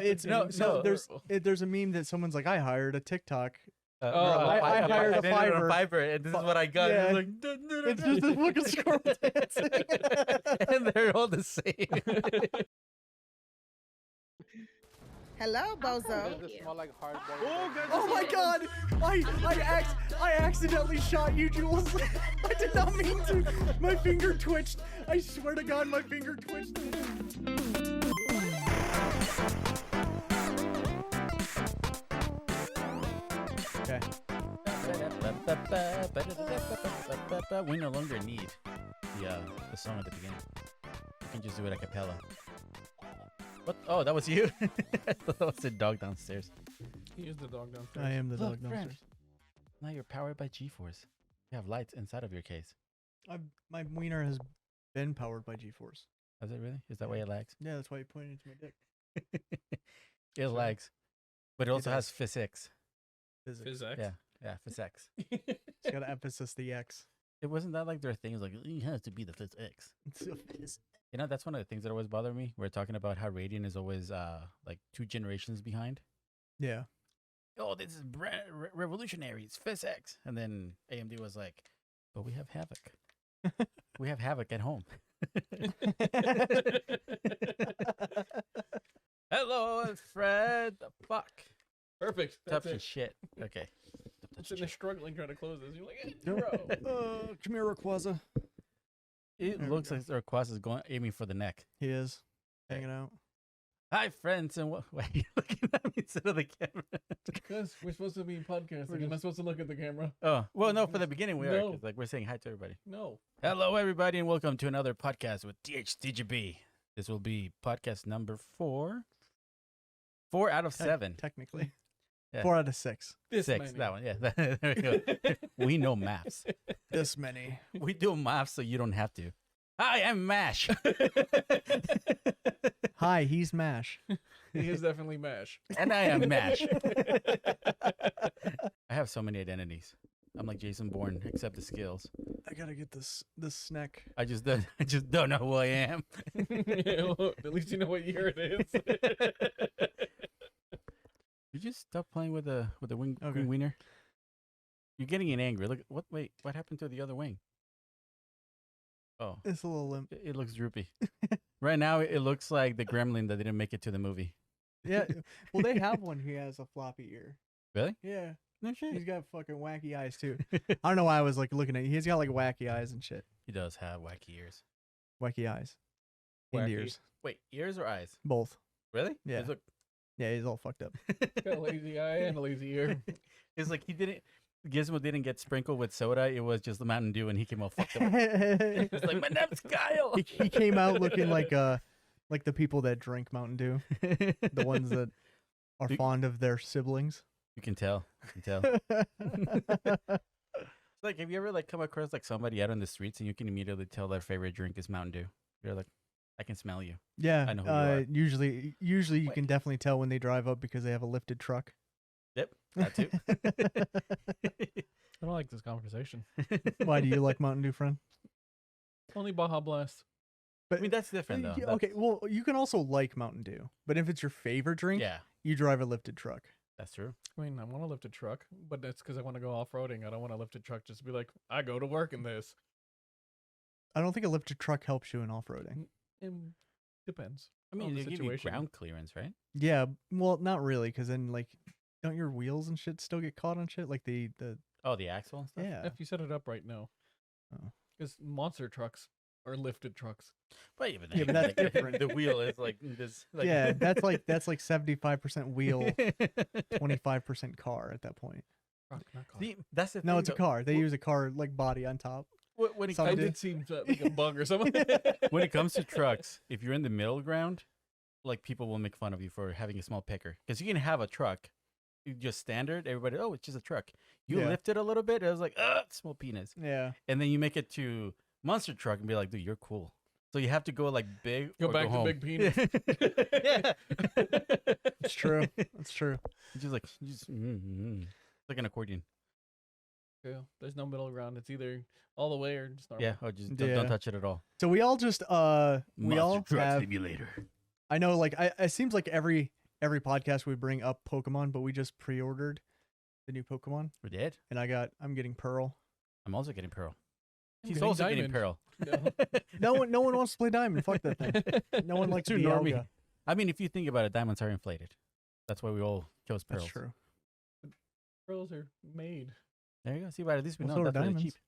it's no. So there's a meme that someone's like, I hired a TikTok. I hired a Fiverr, and this is what I got. Yeah. And It's just a fucking squirrel dancing. and they're all the same. Hello, Bozo. Oh my god! I accidentally shot you, Jules. I did not mean to. My finger twitched. I swear to God, my finger twitched. Okay. We no longer need the song at the beginning. We can just do it a cappella. What? Oh, that was you? I thought that was the dog downstairs. He is the dog downstairs. I am the Look, dog downstairs. friend. Now you're powered by G-Force. You have lights inside of your case. My wiener has been powered by G-Force. Is it really? Is that why it lags? Yeah, that's why you pointed to my dick. It lags. But it also has physics. Physics. Yeah, physics. It's got to emphasis the X. It wasn't that like there are things like it has to be the physics. You know, that's one of the things that always bother me. We're talking about how Radiant is always like 2 generations behind. Yeah. Oh, this is revolutionary. It's physics. And then AMD was like, but we have Havoc. We have Havoc at home. Hello, Fred. The fuck. Perfect. Tough That's it. shit. Okay. I'm sitting there struggling trying to close this. You're like, bro. Come here, Rayquaza. It There we looks go. like Rayquaza is going aiming for the neck. He is hanging out. Hi, friends, and why are you looking at me instead of the camera? Because we're supposed to be podcasting. Am I supposed to look at the camera? Oh, well, no, for the beginning we are. No. 'Cause, like, we're saying hi to everybody. No. Hello, everybody, and welcome to another podcast with THTGB. This will be podcast number 4. 4 out of 7. Technically. Yeah. 4 out of 6. This 6, many. that one. Yeah, there we go. We know maths. This many. We do maths so you don't have to. Hi, I'm MASH. Hi, he's MASH. He is definitely MASH. And I am MASH. I have so many identities. I'm like Jason Bourne, except the skills. I gotta get this snack. I just don't know who I am. Yeah, well, at least you know what year it is. You just stop playing with the wing Okay. green wiener. You're getting it angry. Look, what? Wait, what happened to the other wing? Oh, It's a little limp. it looks droopy. Right now, it looks like the gremlin that didn't make it to the movie. Yeah. Well, they have one. He has a floppy ear. Really? Yeah. No He's shit. got fucking wacky eyes too. I don't know why I was like looking at. He's got like wacky eyes and shit. He does have wacky ears. Wacky eyes. And Wacky. ears. Wait, ears or eyes? Both. Really? Yeah. Look, Yeah, he's all fucked up. Got a lazy eye and a lazy ear. it's like he didn't. Gizmo didn't get sprinkled with soda. It was just the Mountain Dew, and he came all fucked up. It's like my name's Kyle. he came out looking like the people that drink Mountain Dew, the ones that are Do- fond of their siblings. You can tell. You can tell. It's like, have you ever like come across like somebody out on the streets and you can immediately tell their favorite drink is Mountain Dew? You're like, I can smell you. Yeah, I know who you are. usually you Wait. can definitely tell when they drive up because they have a lifted truck. Yep, that too. I don't like this conversation. Why do you like Mountain Dew, friend? Only Baja Blast. But I mean, that's different though. okay, well, you can also like Mountain Dew, but if it's your favorite drink, Yeah, you drive a lifted truck. that's true. I mean, I want to lift a truck, but that's because I want to go off-roading. I don't want to lift a truck just to be like, I go to work in this. I don't think a lifted truck helps you in off-roading. It depends. I mean, on they the give you situation. ground clearance, right? Yeah, well, not really, because then like, don't your wheels and shit still get caught on shit? Like the Oh, the axle and stuff. yeah. If you set it up right, no. Oh. Because monster trucks are lifted trucks. But even Yeah, but then, that's like, different. The wheel is like this. Like Yeah, that's like 75% wheel, 25% car at that point. Truck, not car. See, that's the thing. No, it's a though. car. They use a car like body on top. When it Some I comes do. did seem like a bug or something. when it comes to trucks, if you're in the middle ground, like people will make fun of you for having a small picker because you can have a truck, you just standard. Everybody, oh, it's just a truck. You Yeah. lift it a little bit, it was like, small penis, Yeah. and then you make it to monster truck and be like, dude, you're cool. So you have to go like big. Go or back to home. big penis. Yeah, It's true. It's true. It's just like it's like an accordion. Yeah, there's no middle ground. It's either all the way or just normal. Yeah, or just Yeah. don't touch it at all. So we all just we all Monster truck have, simulator. I know like it seems like every every podcast we bring up Pokemon, but we just pre-ordered the new Pokemon, We did. and I'm getting Pearl. I'm also getting Pearl. I'm He's getting also getting Diamond. Pearl. No one wants to play Diamond. Fuck that thing. No one likes Too the normie. Dialga. I mean, if you think about it, diamonds are inflated. That's why we all chose pearls. That's true. Pearls are made. There you go. See, but at least we Well, know so are that's really diamonds. cheap.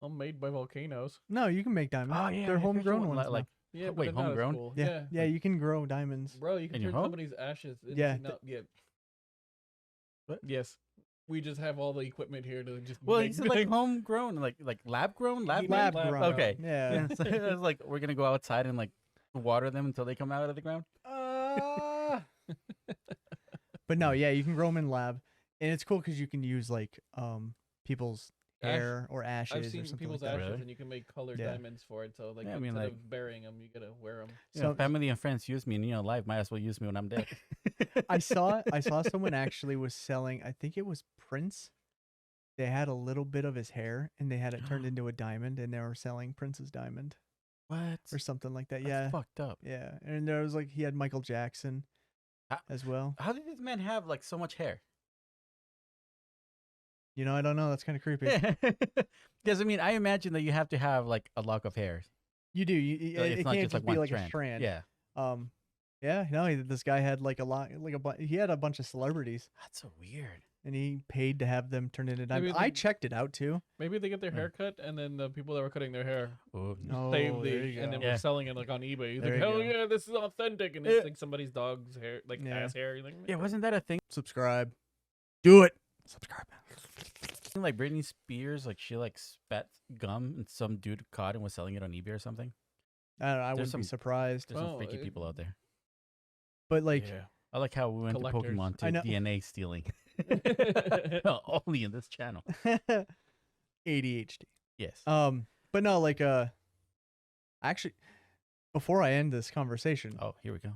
I'm made by volcanoes. No, you can make diamonds. Oh, yeah. They're I forgot homegrown you ones. want, like, Yeah, but wait, they're not as homegrown? cool. yeah, you can grow diamonds. Bro, you can In your turn home? somebody's ashes into Yeah, What? Yes. We just have all the equipment here to just Well, make he said like homegrown, like lab grown, lab He made? lab grown. Okay. Yeah. Yeah, so it was like we're gonna go outside and like water them until they come out of the ground. But no, yeah, you can grow them in lab, and it's cool because you can use like people's hair or ashes I've or seen something people's like that. ashes Really? and you can make colored Yeah. diamonds for it. So like Yeah, I mean, instead like- of burying them, you gotta wear them. So family and friends use me, and life might as well use me when I'm dead. I saw someone actually was selling. I think it was Prince. They had a little bit of his hair, and they had it turned into a diamond, and they were selling Prince's diamond What? or something like that. That's Yeah, fucked up. yeah. And there was like he had Michael Jackson Ah. as well. How did this man have like so much hair? You know, I don't know. That's kind of creepy. Because I mean, I imagine that you have to have like a lock of hair. You do. You, So it it's not can't just just like be one like a strand. Yeah, Yeah. No, this guy had like a lot, he had a bunch of celebrities, that's so weird. and he paid to have them turned into Maybe diamonds. I they- checked it out too. Maybe they get their Yeah. hair cut, and then the people that were cutting their hair Oh, Oh, saved there the, you and then go. Yeah. we're selling it like on eBay. He's There like, you hell go. yeah, this is authentic, and Yeah. it's like somebody's dog's hair, like Yeah. ass hair. You're like, yeah, wasn't that a thing? Subscribe. Do it. Subscribe. Like Britney Spears, like she like spat gum, and some dude caught and was selling it on eBay or something. I don't know. I There's wouldn't some- be surprised. There's some Well, freaky people out there. But like, yeah. I like how we went Collectors. to Pokemon I to know. DNA stealing. Only in this channel. ADHD. Yes. But no, like, actually, before I end this conversation, Oh, here we go.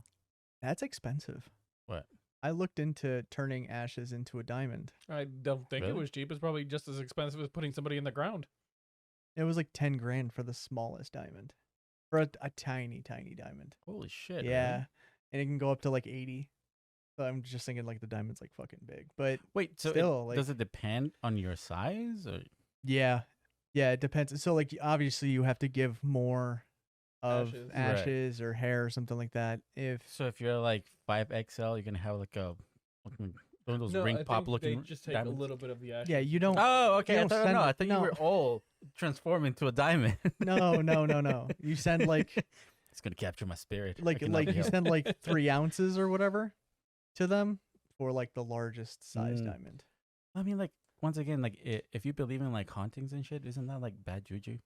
that's expensive. What? I looked into turning ashes into a diamond. I don't think it Really? was cheap. It's probably just as expensive as putting somebody in the ground. It was like 10 grand for the smallest diamond, for a tiny, tiny diamond. Holy shit. Yeah, really? and it can go up to like 80. So I'm just thinking like the diamond's like fucking big, but Wait, so still, like, does it depend on your size? Or? yeah, it depends. So like obviously you have to give more of Ashes. Right. ashes or hair or something like that. If So if you're like 5XL, you're gonna have like a one of those No, ring I pop think looking. they just take diamonds? a little bit of the ashes. yeah, you don't. Oh, okay. I don't thought send no. it- I thought no. you were all transformed into a diamond. No. You send like It's gonna capture my spirit. I like cannot like be you helped. send like 3 ounces or whatever to them for like the largest size Mm. diamond. I mean, like once again, like if you believe in like hauntings and shit, isn't that like bad juju?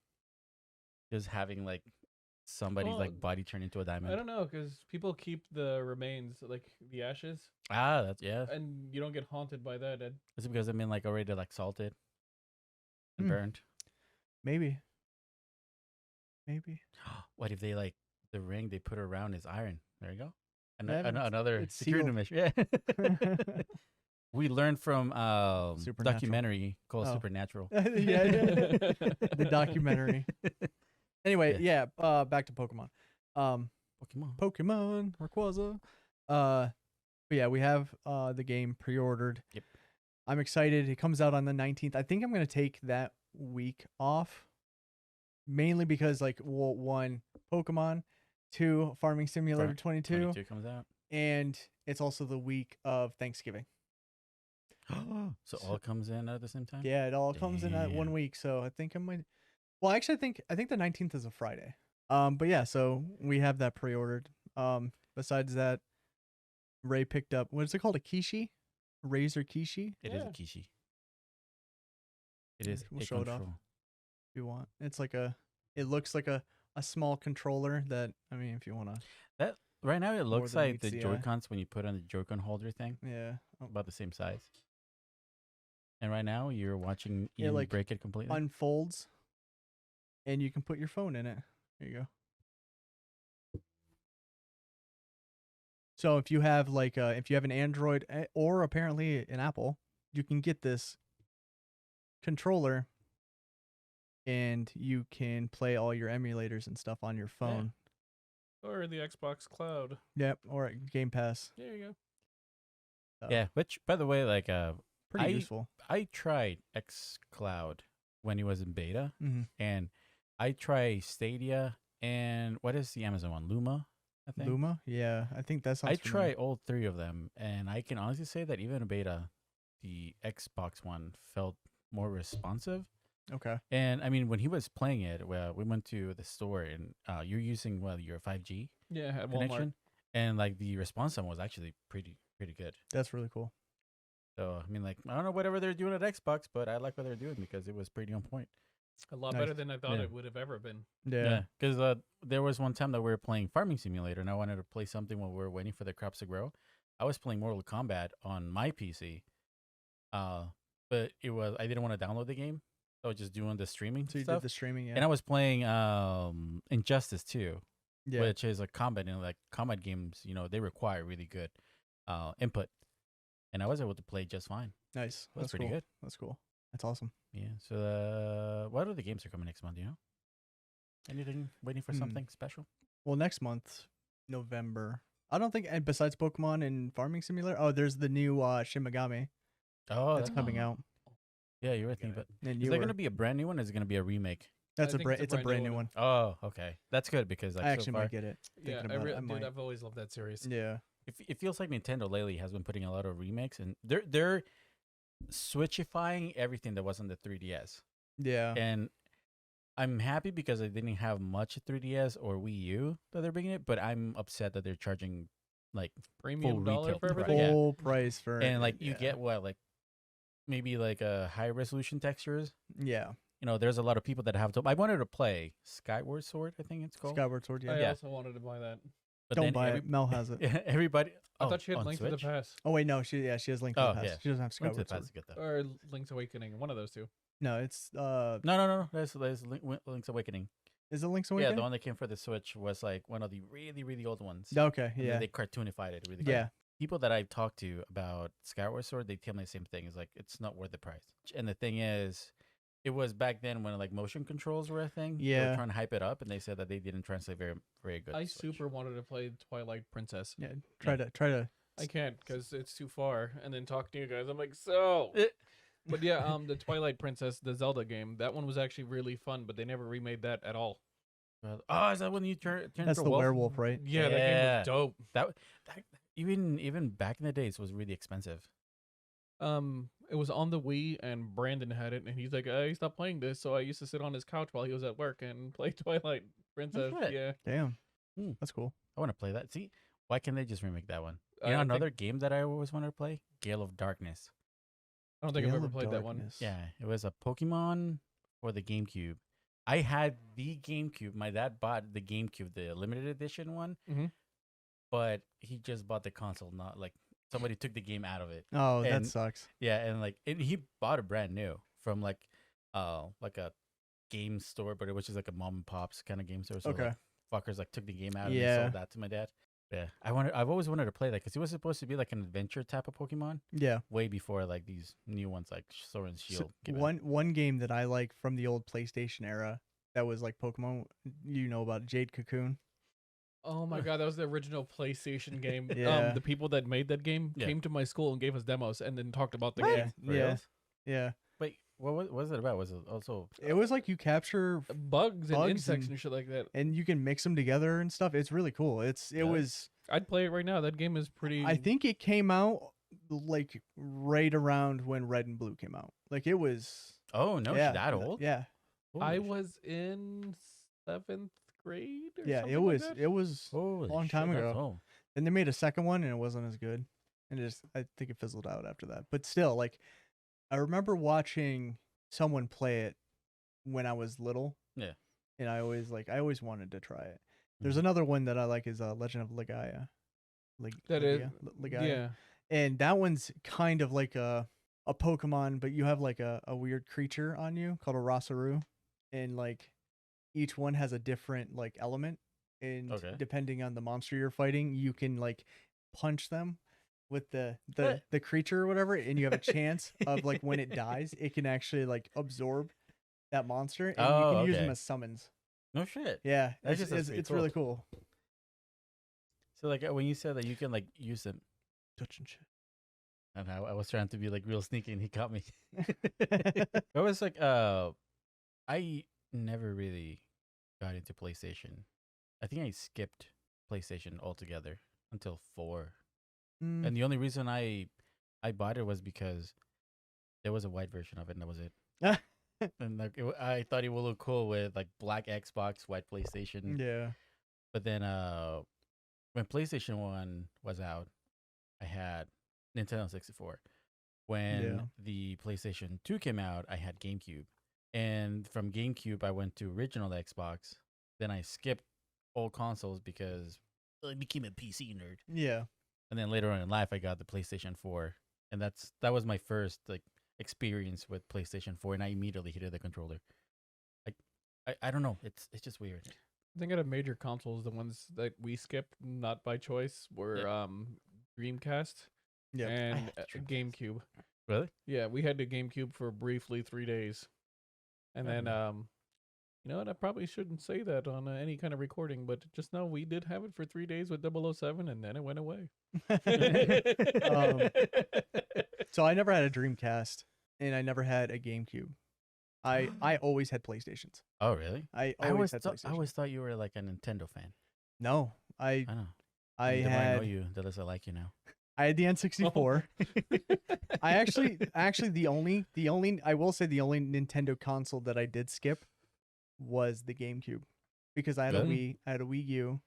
Just having like somebody's Well, like body turn into a diamond. I don't know, because people keep the remains, like the ashes, Ah, that's yeah. and you don't get haunted by that. And Is it because I've been like already like salted and Hmm. burned? Maybe. What if they like the ring they put around is iron? There you go. Yeah, but Another it's security sealed. measure. Yeah. We learned from Supernatural. documentary called Oh. Supernatural. yeah, the documentary. Anyway, Yes. yeah. Back to Pokemon. Pokemon. Pokemon Rayquaza. But yeah, we have the game pre-ordered. Yep. I'm excited. It comes out on the 19th. I think I'm gonna take that week off, mainly because like, well, 1, Pokemon, 2, Farming Simulator 22, 22 comes out. and it's also the week of Thanksgiving. So all comes in at the same time. Yeah, it all comes in that 1 Damn. week. So I think I might. Well, actually, I think the 19th is a Friday. But yeah, so we have that pre-ordered. Besides that, Ray picked up, what is it called? A Kishi? Razor Kishi? It is a Yeah. Kishi. It is We'll a show it off. control. If you want. It's like it looks like a small controller that, I mean, if you want to, Right now, it looks than like meets the the eye. Joy-Cons when you put on the Joy-Con holder thing, yeah. Oh, about the same size. And right now, you're watching Yeah, Ian like, break it completely. unfolds, and you can put your phone in it. There you go. So if you have if you have an Android or apparently an Apple, you can get this controller, and you can play all your emulators and stuff on your phone. or the Xbox Cloud. Yep, or at Game Pass. There you go. So, Yeah, which by the way, like pretty I useful. I tried xCloud when it was in beta, Hmm. and I tried Stadia and what is the Amazon one? Luma, I think. Luma, yeah, I think that sounds. I familiar. tried all three of them, and I can honestly say that even in beta, the Xbox one felt more responsive. Okay. And I mean, when he was playing it, well, we went to the store, and you're using your 5G Yeah, at Walmart. connection, and like the response time was actually pretty good. That's really cool. So I mean, like I don't know whatever they're doing at Xbox, but I like what they're doing because it was pretty on point. A lot Nice. better than I thought Yeah. it would have ever been. Yeah. Because there was one time that we were playing Farming Simulator, and I wanted to play something while we were waiting for the crops to grow. I was playing Mortal Kombat on my PC, but I didn't want to download the game, so I was just doing the streaming So you stuff. did the streaming, yeah. And I was playing Injustice 2, Yeah. which is a combat, and like combat games, they require really good input, and I was able to play just fine. Nice. That's pretty cool. good. That's cool. That's awesome. Yeah. So what other games are coming next month? Do you know? Anything waiting for something special? Well, next month, November. I don't think, and besides Pokemon and Farming Simulator, there's the new Shin Megami Oh, that's coming out. Yeah, you were thinking, but And is that going to be a brand new one? Or is it going to be a remake? That's I a think brand. It's a brand new one. Oh, okay, that's good because like I so actually far, might get it. Yeah, Thinking about it, I dude, might. I've always loved that series. Yeah. it feels like Nintendo lately has been putting a lot of remakes, and they're switchifying everything that was on the 3DS. Yeah. And I'm happy because I didn't have much 3DS or Wii U that they're bringing it, but I'm upset that they're charging like Premium dollar retail for price. everything. Yeah. Full price for and like you yeah. get what, like maybe like a high resolution textures. Yeah. There's a lot of people that have to. I wanted to play Skyward Sword, I think it's called. Skyward Sword. Yeah. I Yeah. also wanted to buy that. But Don't then buy it. Mel has it. everybody. I thought she had on Link to the Switch? Past Oh wait, no. She has Link to Oh, the Past. yeah. She doesn't have Link to the Skyward Sword. Past is good though. Or Link's Awakening. One of those two. No, it's No. There's Link's Awakening. Is it Link's Yeah, Awakening? the one that came for the Switch was like one of the really, really old ones. Okay. And then Yeah. they cartoonified it really good. Yeah. People that I've talked to about Skyward Sword, they tell me the same thing. It's like it's not worth the price. And the thing is, it was back then when like motion controls were a thing. They Yeah. were trying to hype it up, and they said that they didn't translate very, very good. I to Switch. super wanted to play Twilight Princess. Yeah. Try to. I can't because it's too far. And then talk to you guys. I'm like, so. But yeah, the Twilight Princess, the Zelda game, that one was actually really fun, but they never remade that at all. Oh, is that when you turn That's into the a wolf? werewolf, right? Yeah, that game Yeah. was dope. That even back in the days was really expensive. It was on the Wii, and Brandon had it, and he's like, "I stopped playing this, so I used to sit on his couch while he was at work and play Twilight Princess." shit. Yeah, Damn. Hmm. That's cool. I want to play that. See, why can't they just remake that one? I You know, don't think- another game that I always wanted to play, Gale of Darkness. I don't think I've Gale ever of played that one. Darkness. Yeah, it was a Pokemon for the GameCube. I had the GameCube. My dad bought the GameCube, the limited edition one, Mhm. but he just bought the console. Not like somebody took the game out of it. Oh, that And- sucks. Yeah, and like he bought it brand new from like a game store, but it was just like a mom and pops kind of game store. So Okay. like, fuckers like took the game out and they Yeah. sold that to my dad. Yeah, I've always wanted to play that because it was supposed to be like an adventure type of Pokemon Yeah. way before like these new ones like Sword and Shield. came out. One game that I like from the old PlayStation era that was like Pokemon. You know about Jade Cocoon? Oh my god, that was the original PlayStation game. Yeah. The people that made that game Yeah. came to my school and gave us demos, and then talked about the What? game. For Yeah. reals? Yeah. Wait, what was it about? Was it also? It was like you capture Bugs and Bugs insects and- and shit like that. and you can mix them together and stuff. It's really cool. It Yeah. was. I'd play it right now. That game is pretty. I think it came out like right around when Red and Blue came out. Like it was. Oh no, yeah, she's that old. Yeah. I Holy was in 7th grade. Or Yeah. something It like was. that. It was. Holy long shit, time that's ago. old. And they made a second one, and it wasn't as good. And I think it fizzled out after that. But still, like, I remember watching someone play it when I was little. Yeah. And I always wanted to try it. There's Mhm. another one that I like is Legend of Legaia. That is- Legaia. Yeah. And that one's kind of like a Pokemon, but you have like a weird creature on you called a Rosaru, and like each one has a different like element, and Okay. depending on the monster you're fighting, you can like punch them with the What? creature or whatever, and you have a chance of like when it dies, it can actually like absorb that monster, and you Oh, can use them okay. as summons. No shit. Yeah, That it's just sounds pretty it's really cool. So like when you said that you can like use them, Touch and shit. And I was trying to be like real sneaky, and he caught me. It was like I never really got into PlayStation. I think I skipped PlayStation altogether until 4. Mm, And the only reason I bought it was because there was a white version of it, and that was it. And like I thought it would look cool with like black Xbox, white PlayStation. yeah. But then when PlayStation 1 was out, I had Nintendo 64. When Yeah. the PlayStation 2 came out, I had GameCube. And from GameCube, I went to original Xbox. Then I skipped old consoles because I became a PC nerd. Yeah. And then later on in life, I got the PlayStation 4. And that was my first like experience with PlayStation 4. And I immediately hated the controller. Like I don't know. It's just weird. I think out of major consoles, the ones that we skipped not by choice were Dreamcast Yeah. and had the Dreamcast. GameCube. Really? Yeah, we had the GameCube for briefly 3 days, and then you know what? I probably shouldn't say that on any kind of recording, but just know we did have it for 3 days with 007, and then it went away. So I never had a Dreamcast, and I never had a GameCube. I always had PlayStations. Oh, really? I I always had I PlayStation. always thought you were like a Nintendo fan. No, I I know. I The more I know had you, the less I like you now. I had the N64. I actually the only I will say the only Nintendo console that I did skip was the GameCube because I had a Really? Wii U.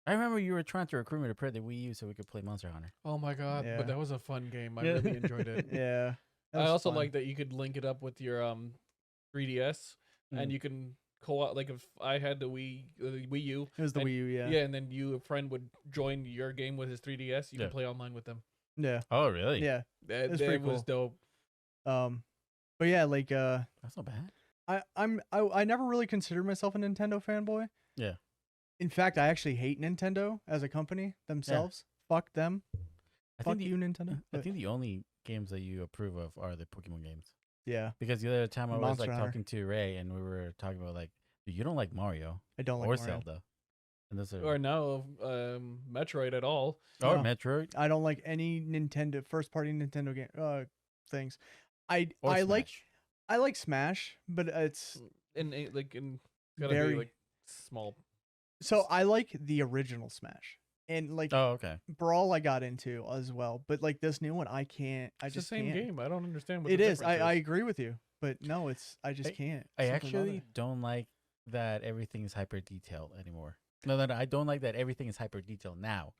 I remember you were trying to recruit me to play the Wii U so we could play Monster Hunter. Oh my god! Yeah. But that was a fun game. I Yeah. really enjoyed it. Yeah. that I was also fun. like that you could link it up with your 3DS, and Mm. you can co-op. Like if I had the Wii U, It was the and- Wii U, yeah. and then a friend would join your game with his 3DS. You Yeah. can play online with them. Yeah. Oh, really? Yeah. That, was that pretty was dope. But yeah, like That's not bad. I never really considered myself a Nintendo fanboy. Yeah. In fact, I actually hate Nintendo as a company themselves. Fuck them. I Fuck think you, Nintendo. I But think the only games that you approve of are the Pokemon games. yeah, Because the other time I was Monster like Hunter. talking to Ray and we were talking about like, dude, you don't like Mario I don't like or Mario. Zelda. And those are Or no, Metroid at all. or No. Metroid I don't like any Nintendo first party Nintendo game things. or I Smash. like Smash, but it's In gotta Very- be like small. so I like the original Smash. And like Oh, okay. Brawl I got into as well, but like this new one I can't. I It's just the same can't. game. I don't understand what It the is. difference I agree with you, but no, I just can't. I Something about actually it. don't like that everything is hyper detailed anymore. No, I don't like that everything is hyper detailed now.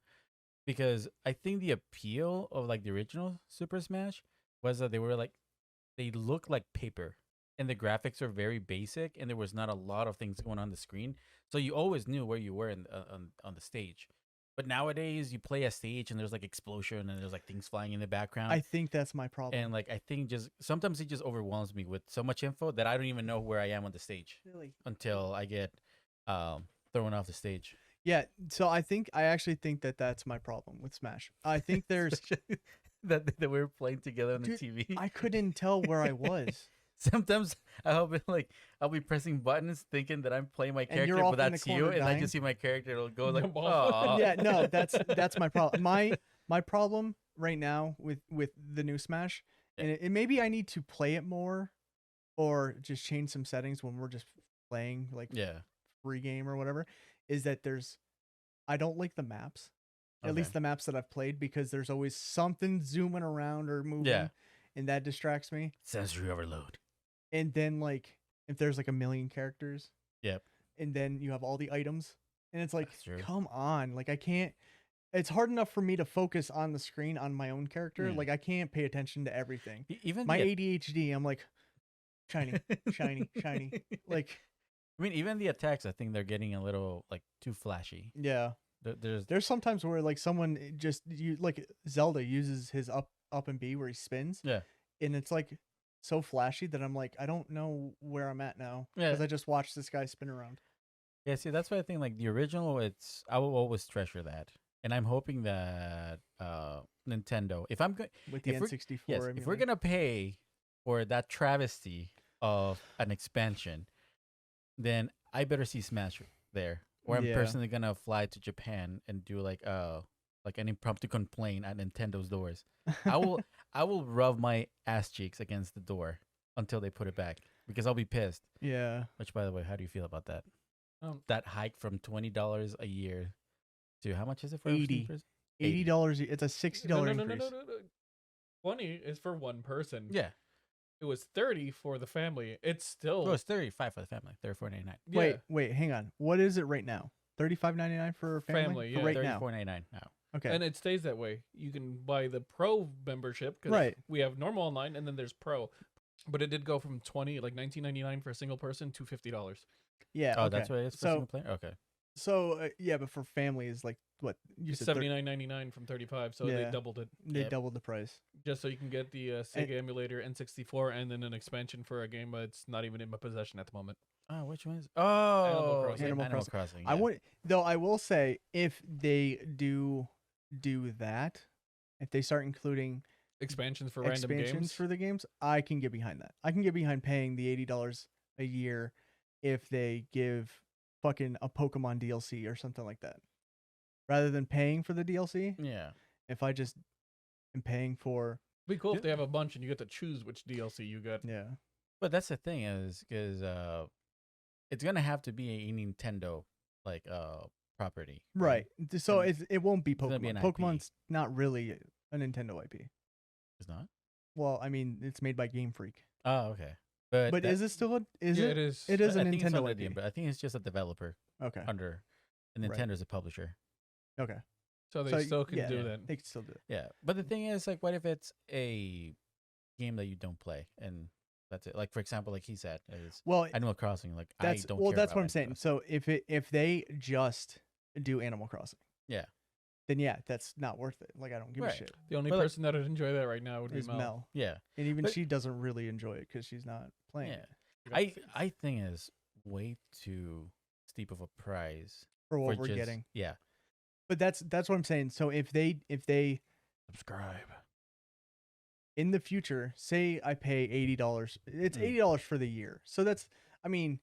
Because I think the appeal of like the original Super Smash was that they look like paper and the graphics are very basic and there was not a lot of things going on the screen. So you always knew where you were on the stage. But nowadays you play a stage and there's like explosion and there's like things flying in the background. I think that's my problem. and like I think just sometimes it just overwhelms me with so much info that I don't even know where I am on the stage Really? until I get thrown off the stage. Yeah, so I actually think that that's my problem with Smash. I think there's that we were playing together on the Dude, TV. I couldn't tell where I was. Sometimes I'll be pressing buttons thinking that I'm playing my And character, you're off but in the that's you, corner and I dying. just see my character. It'll go like, Jump off. "Aw." Yeah, no, that's my problem. My problem right now with the new Smash, Yeah. and maybe I need to play it more, or just change some settings when we're just playing like Yeah. free game or whatever. Is that I don't like the maps. At least Okay. the maps that I've played, because there's always something zooming around or moving, Yeah. and that distracts me. Sensory overload. And then like if there's like a million characters, Yep. and then you have all the items, and it's like, That's true. come on, like I can't. It's hard enough for me to focus on the screen on my own character. Yeah. Like I can't pay attention to everything. Even My the ADHD, I'm like, shiny, shiny, shiny. Like, I mean, even the attacks, I think they're getting a little like too flashy. yeah. There's There's sometimes where like someone just like Zelda uses his up and B where he spins. Yeah. And it's like so flashy that I'm like, I don't know where I'm at now, Yeah. because I just watched this guy spin around. Yeah, see, that's why I think like the original, I will always treasure that, and I'm hoping that Nintendo, if I'm going, With the If we're- N64. yes, if we're emulator. gonna pay for that travesty of an expansion, then I better see Smash there, or I'm Yeah. personally gonna fly to Japan and do like like an impromptu complaint at Nintendo's doors. I will I will rub my ass cheeks against the door until they put it back because I'll be pissed. Yeah. Which, by the way, how do you feel about that? Um, That hike from $20 a year to how much is it for 80. sneakers? $80. It's a $60 no, increase. no. 20 is for one person. Yeah. It was 30 for the family. It's still Oh, it's 35 for the family. 34.99. yeah. Wait, hang on. What is it right now? $35.99 for family? Family, For yeah. right now. $34.99 now. Okay. And it stays that way. You can buy the pro membership because Right. we have normal online and then there's pro. But it did go from 20 like $19.99 for a single person to $50. Yeah. Oh, okay. that's what it is for So- single player? Okay. So yeah, but for families, like what you It's said, $79.99 from 35, so Yeah. they doubled it they Yep. doubled the price. just so you can get the Sega emulator N64 and then an expansion for a game that's not even in my possession at the moment. Oh, which one is? Oh, Crossing. Animal Animal Crossing. Crossing. I yeah. would though. I will say if they do that, if they start including Expansions for random expansions games. for the games, I can get behind that. I can get behind paying the $80 a year if they give fucking a Pokemon DLC or something like that, rather than paying for the DLC. Yeah. If I just am paying for It'd be cool if they have a bunch and you get to choose which DLC you get. yeah. But that's the thing is because it's gonna have to be a Nintendo like property. Right. So And it won't be gonna be Pokemon. an IP. Pokemon's not really a Nintendo IP. It's not. Well, I mean, it's made by Game Freak. Oh, okay. But But is it still a is yeah, it? it is. It is a I think it's Nintendo under IP. the- but I think it's just a developer Okay. under, and Right. Nintendo's a publisher. Okay. So they So, still can yeah, do yeah. that. They can still do it. Yeah, but the thing is, like, what if it's a game that you don't play and that's it? Like, for example, like he said, is Well, Animal Crossing. Like, that's I don't. well, care that's about what I'm Animal saying. Crossing. So if they just do Animal Crossing, Yeah. then yeah, that's not worth it. Like I don't give a Right. shit. The only But, like- person that would enjoy that right now would be Is Mel. Mel, Yeah, and even But- she doesn't really enjoy it because she's not playing yeah. it I think it's way too steep of a price for what for we're just, getting. Yeah. But that's what I'm saying. So if they Subscribe. in the future, say I pay $80, it's Mm. $80 for the year. So that's, I mean,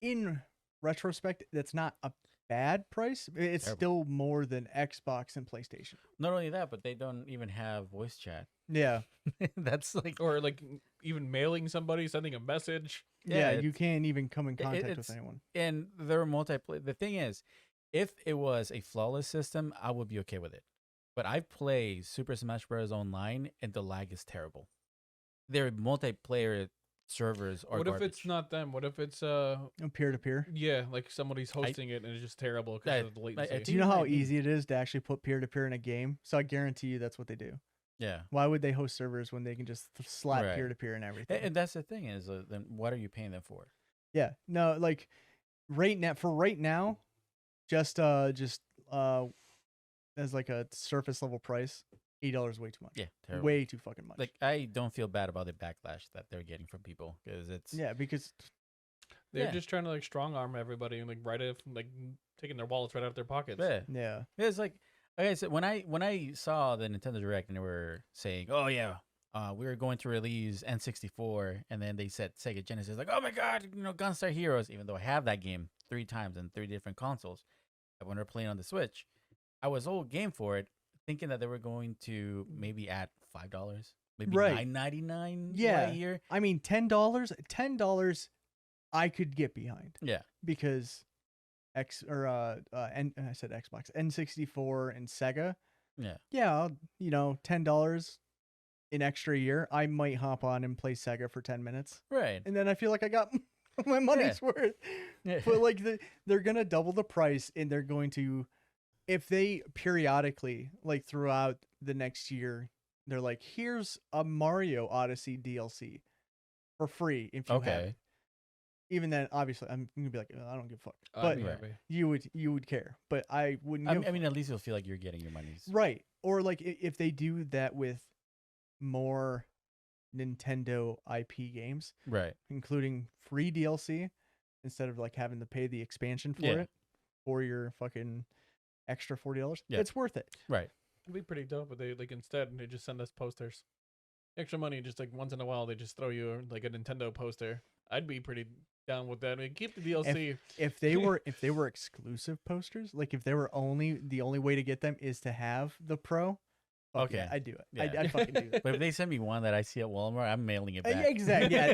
in retrospect, that's not a bad price. It's Terrible. still more than Xbox and PlayStation. Not only that, but they don't even have voice chat. Yeah, That's like Or like even mailing somebody, sending a message. yeah, Yeah, you can't even come in contact with it's- anyone. and they're multiplayer. The thing is, if it was a flawless system, I would be okay with it. But I've played Super Smash Bros. Online, and the lag is terrible. Their multiplayer servers are What if garbage. it's not them? What if it's Peer to peer. yeah, like somebody's hosting it and it's just terrible I- because of the I latency. think Do you know how might be- easy it is to actually put peer to peer in a game? So I guarantee you that's what they do. Yeah, Why would they host servers when they can just slap Right. peer to peer and everything? and that's the thing is, then what are you paying them for? Yeah, no, like right now, just as like a surface level price, $80 way too much. Yeah, terrible. Way too fucking much. Like I don't feel bad about the backlash that they're getting from people because it's yeah, because They're Yeah. just trying to like strong arm everybody and like like taking their wallets right out of their pockets. yeah. yeah, It's like okay, so when I saw the Nintendo Direct and they were saying, "Oh yeah, we were going to release N64," and then they said Sega Genesis, like, "Oh my God, Gunstar Heroes." Even though I have that game 3 times on 3 different consoles, and when they're playing on the Switch, I was all game for it, thinking that they were going to maybe add $5, maybe Right. $9.99 Yeah. a year. I mean $10, I could get behind Yeah, because I said Xbox, N64, and Sega. yeah, Yeah, $10 an extra year. I might hop on and play Sega for 10 minutes, right. and then I feel like I got my money's worth. Yeah. But like they're gonna double the price, and they're going to, if they periodically, like throughout the next year, they're like, here's a Mario Odyssey DLC for free if you have Okay. it. Even then, obviously, I'm gonna be like, I don't give a fuck. I'd But be Right. happy. you would care, but I wouldn't. I Give a mean, at least you'll feel like you're getting your money's right, or like if they do that with more Nintendo IP games, right. including free DLC, instead of like having to pay the expansion for Yeah. it or your fucking extra $40, Yeah. it's worth it. Right. It'd be pretty dope, but they like instead they just send us posters. Extra money, just like once in a while they just throw you like a Nintendo poster. I'd be pretty down with that. I mean, keep the DLC. If they were exclusive posters, like if they were the only way to get them is to have the pro. Fuck Okay. yeah, I'd do it. Yeah. I'd fucking do it. But if they send me one that I see at Walmart, I'm mailing it back. Yeah, exactly. Yeah.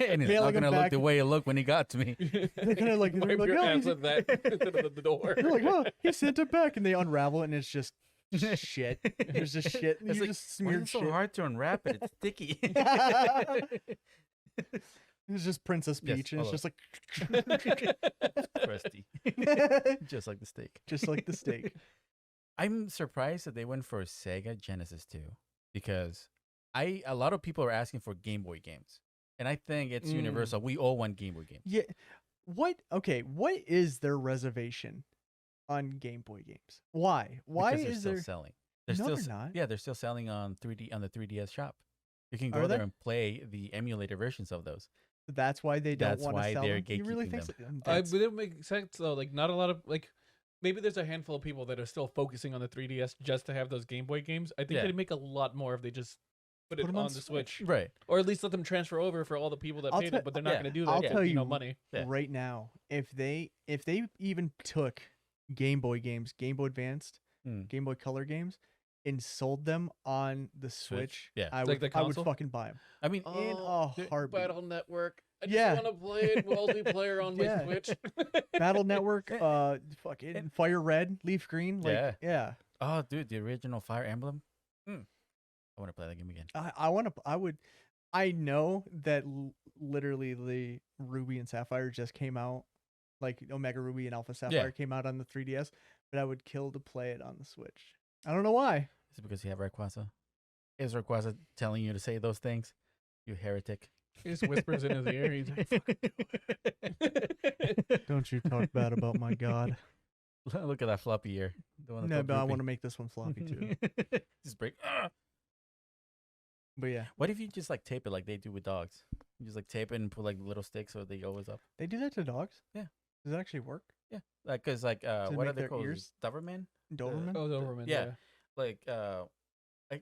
And it's Mailing not gonna it look back. the way it looked when he got to me. They're gonna like, Wipe your oh, ass he's- with that instead of the door. they're like, oh, he sent it back, and they unravel it, and it's just shit. There's just shit. And It's you like, just why is smeared it so shit. hard to unwrap it? It's sticky. It's just Princess Yes, Peach, and it's all just like, Crusty, just like the steak. just like the steak. I'm surprised that they went for Sega Genesis 2 because a lot of people are asking for Game Boy games, and I think it's universal. We all want Game Boy games. Yeah. What? Okay. What is their reservation on Game Boy games? Why? Why Because they're is still there? selling? They're No, still they're not. Yeah, they're still selling on 3D on the 3DS shop. You can Are go there they? and play the emulator versions of those. That's why they don't That's want to why sell they're them. You really think? gatekeeping So? But That's- it makes sense though. Like, not a lot of like. Maybe there's a handful of people that are still focusing on the 3DS just to have those Game Boy games. I think Yeah. they'd make a lot more if they just put it Put 'em on on the Switch. Right. Or at least let them transfer over for all the people that I'll paid tell- it, but they're not yeah, going to do that. I'll because, tell you know, you- money. Yeah. right now, if they even took Game Boy games, Game Boy Advanced, Mm. Game Boy Color games, and sold them on the Switch, yeah. I Like would the I would console? fucking buy them I mean, in Oh, a heartbeat. Battle Network. I just Yeah. want to play it multiplayer on my Yeah. Switch. Battle Network, fucking Fire Red, Leaf Green, like yeah. oh, dude, the original Fire Emblem. I want to play that game again. I know that literally the Ruby and Sapphire just came out, like Omega Ruby and Alpha Sapphire came out on the 3DS, but I would kill to play it on the Switch. I don't know why. Is it because you have Rayquaza? Is Rayquaza telling you to say those things? You heretic. He just whispers in his ear. He's like, "Fucking do it." Don't you talk bad about my god. Look at that floppy ear. The one that's No, all but I droopy. want to make this one floppy too. Just break. But yeah, What if you just like tape it like they do with dogs? You just like tape it and put like little sticks so they always up. they do that to dogs. Yeah. Does it actually work? Yeah, like cause like it what are make they their called? ears- Doberman. Doberman. Oh, Doberman. Yeah. Like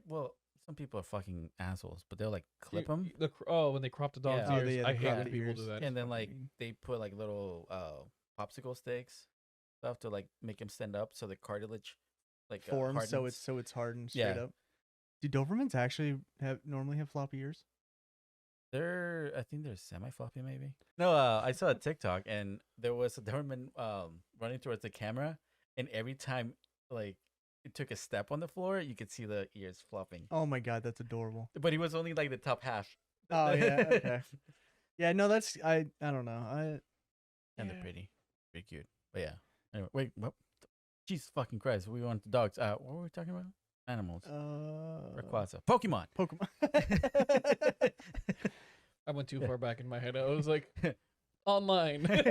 well, some people are fucking assholes, but they'll like clip them When they crop the dog's Yeah. ears. they I hate crop when the people ears. do that. and then fucking like mean. they put like little popsicle sticks stuff to like make them stand up so the cartilage like Forms so hardens. it's hardened straight Yeah. up. Do Dobermans actually normally have floppy ears? I think they're semi floppy maybe. No, I saw a TikTok and there was a Doberman running towards the camera, and every time like it took a step on the floor, you could see the ears flopping. Oh my god, that's adorable. But he was only like the top half. Oh yeah, okay. Yeah, no, that's I don't know. And Yeah. they're pretty cute. But yeah. Anyway, wait, what? Jesus fucking Christ, we want dogs. What were we talking about? Animals. Rayquaza. Pokemon. Pokemon. I went too far back in my head. I was like, online. Wait,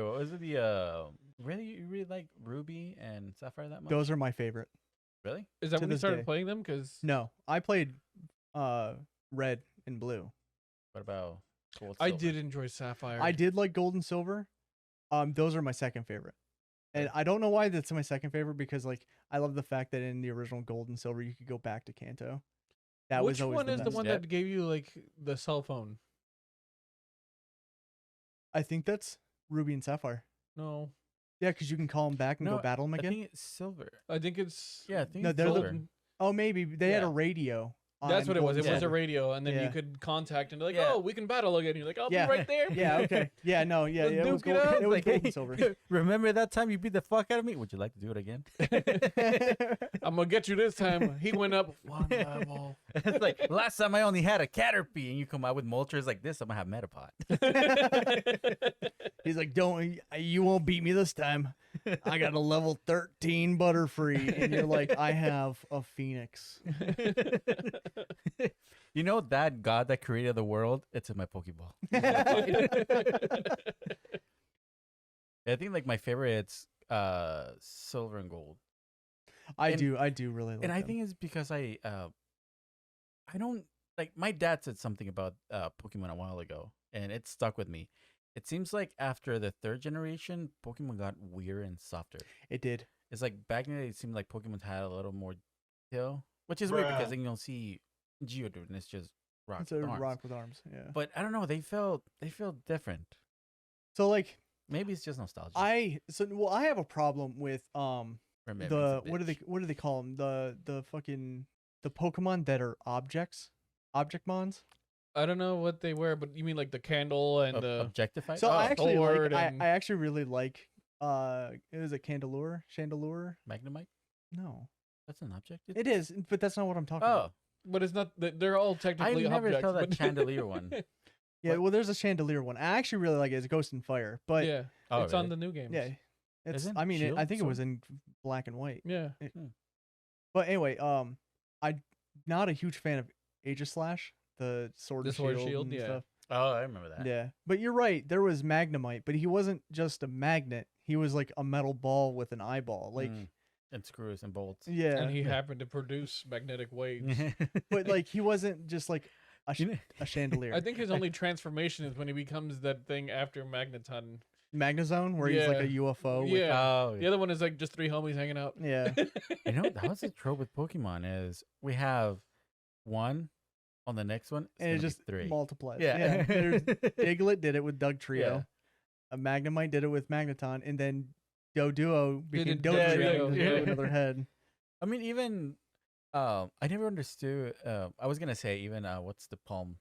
what was it? You really like Ruby and Sapphire that much? Those are my favorite. Really? Is that To when you this started day. playing them? Because No, I played red and blue. What about Gold? I Silver? did enjoy Sapphire. I did like gold and silver. Those are my second favorite. And I don't know why that's my second favorite because like I love the fact that in the original gold and silver you could go back to Kanto. That Which was always one the is the best. one Yep. that gave you like the cell phone? I think that's Ruby and Sapphire. No, Yeah, because you can call them back and No, go battle them I again. think it's Silver. I think it's Yeah, I think No, it's they're the- Silver. Oh, maybe they had a Yeah. radio. that's on what it gold was. and It was a silver. radio, and then Yeah. you could contact and be like, Yeah. "Oh, we can battle again." You're like, "I'll Yeah. be right there." Yeah. Okay. Yeah. No. Yeah. Let's yeah it was duke it gold, out. it was Like, gold and silver. Remember that time you beat the fuck out of me? Would you like to do it again? I'm gonna get you this time. He went up one level. It's like last time I only had a Caterpie, and you come out with Moltres like this. I'm gonna have Metapod. He's like, "Don't you won't beat me this time. I got a level 13 Butterfree," and you're like, "I have a Phoenix." You know that God that created the world? It's in my Pokeball. I think like my favorite's Silver and Gold. I And- do really like. And I them. think it's because I don't like my dad said something about Pokemon a while ago and it stuck with me. It seems like after the third generation, Pokemon got weirder and softer. it did. It's like back in the day, it seemed like Pokemon had a little more detail, which is weird because Bruh. then you'll see Geodude and it's just rock. It's a with arms. rock with arms. Yeah. But I don't know. They felt different. So like Maybe it's just nostalgia. I have a problem with Remember, the it's a bitch. what do they call them, the fucking the Pokemon that are object mons. I don't know what they were, but you mean like the candle and the Objectified. So I actually like sword and- I actually really like it was a chandelure. Magnemite. No, That's an object. it is, but that's not what I'm talking Oh, about. but it's not. They're all I technically never objects. saw that but- chandelier one. Yeah, What? well, there's a chandelier one. I actually really like it. It's Ghost and Fire, but yeah, Oh, it's on really? the new games. yeah, it's. Isn't I mean, I Shield think it was sword? in black and white. Yeah. But anyway, I'm not a huge fan of Aegislash, the sword, The and sword shield, shield, and yeah. stuff. Oh, I remember that. Yeah, but you're right. There was Magnemite, but he wasn't just a magnet. He was like a metal ball with an eyeball. Like, And screws and bolts. yeah, And he happened to produce magnetic waves. but like he wasn't just like a chandelier. I think his only transformation is when he becomes that thing after Magneton. Magnezone, where he's like a Yeah. UFO. With, Yeah. Oh, The other one is like just three homies hanging out. yeah. you know that was the trope with Pokemon is we have one on the next one, it's And it gonna be just three. multiplies. Yeah. There's Diglett did it with Doug Trio. Yeah. A Magnemite did it with Magneton, and then Doduo became it Doug Doug Trio Trio, with yeah. another head. I mean, even I never understood. I was gonna say even what's the palm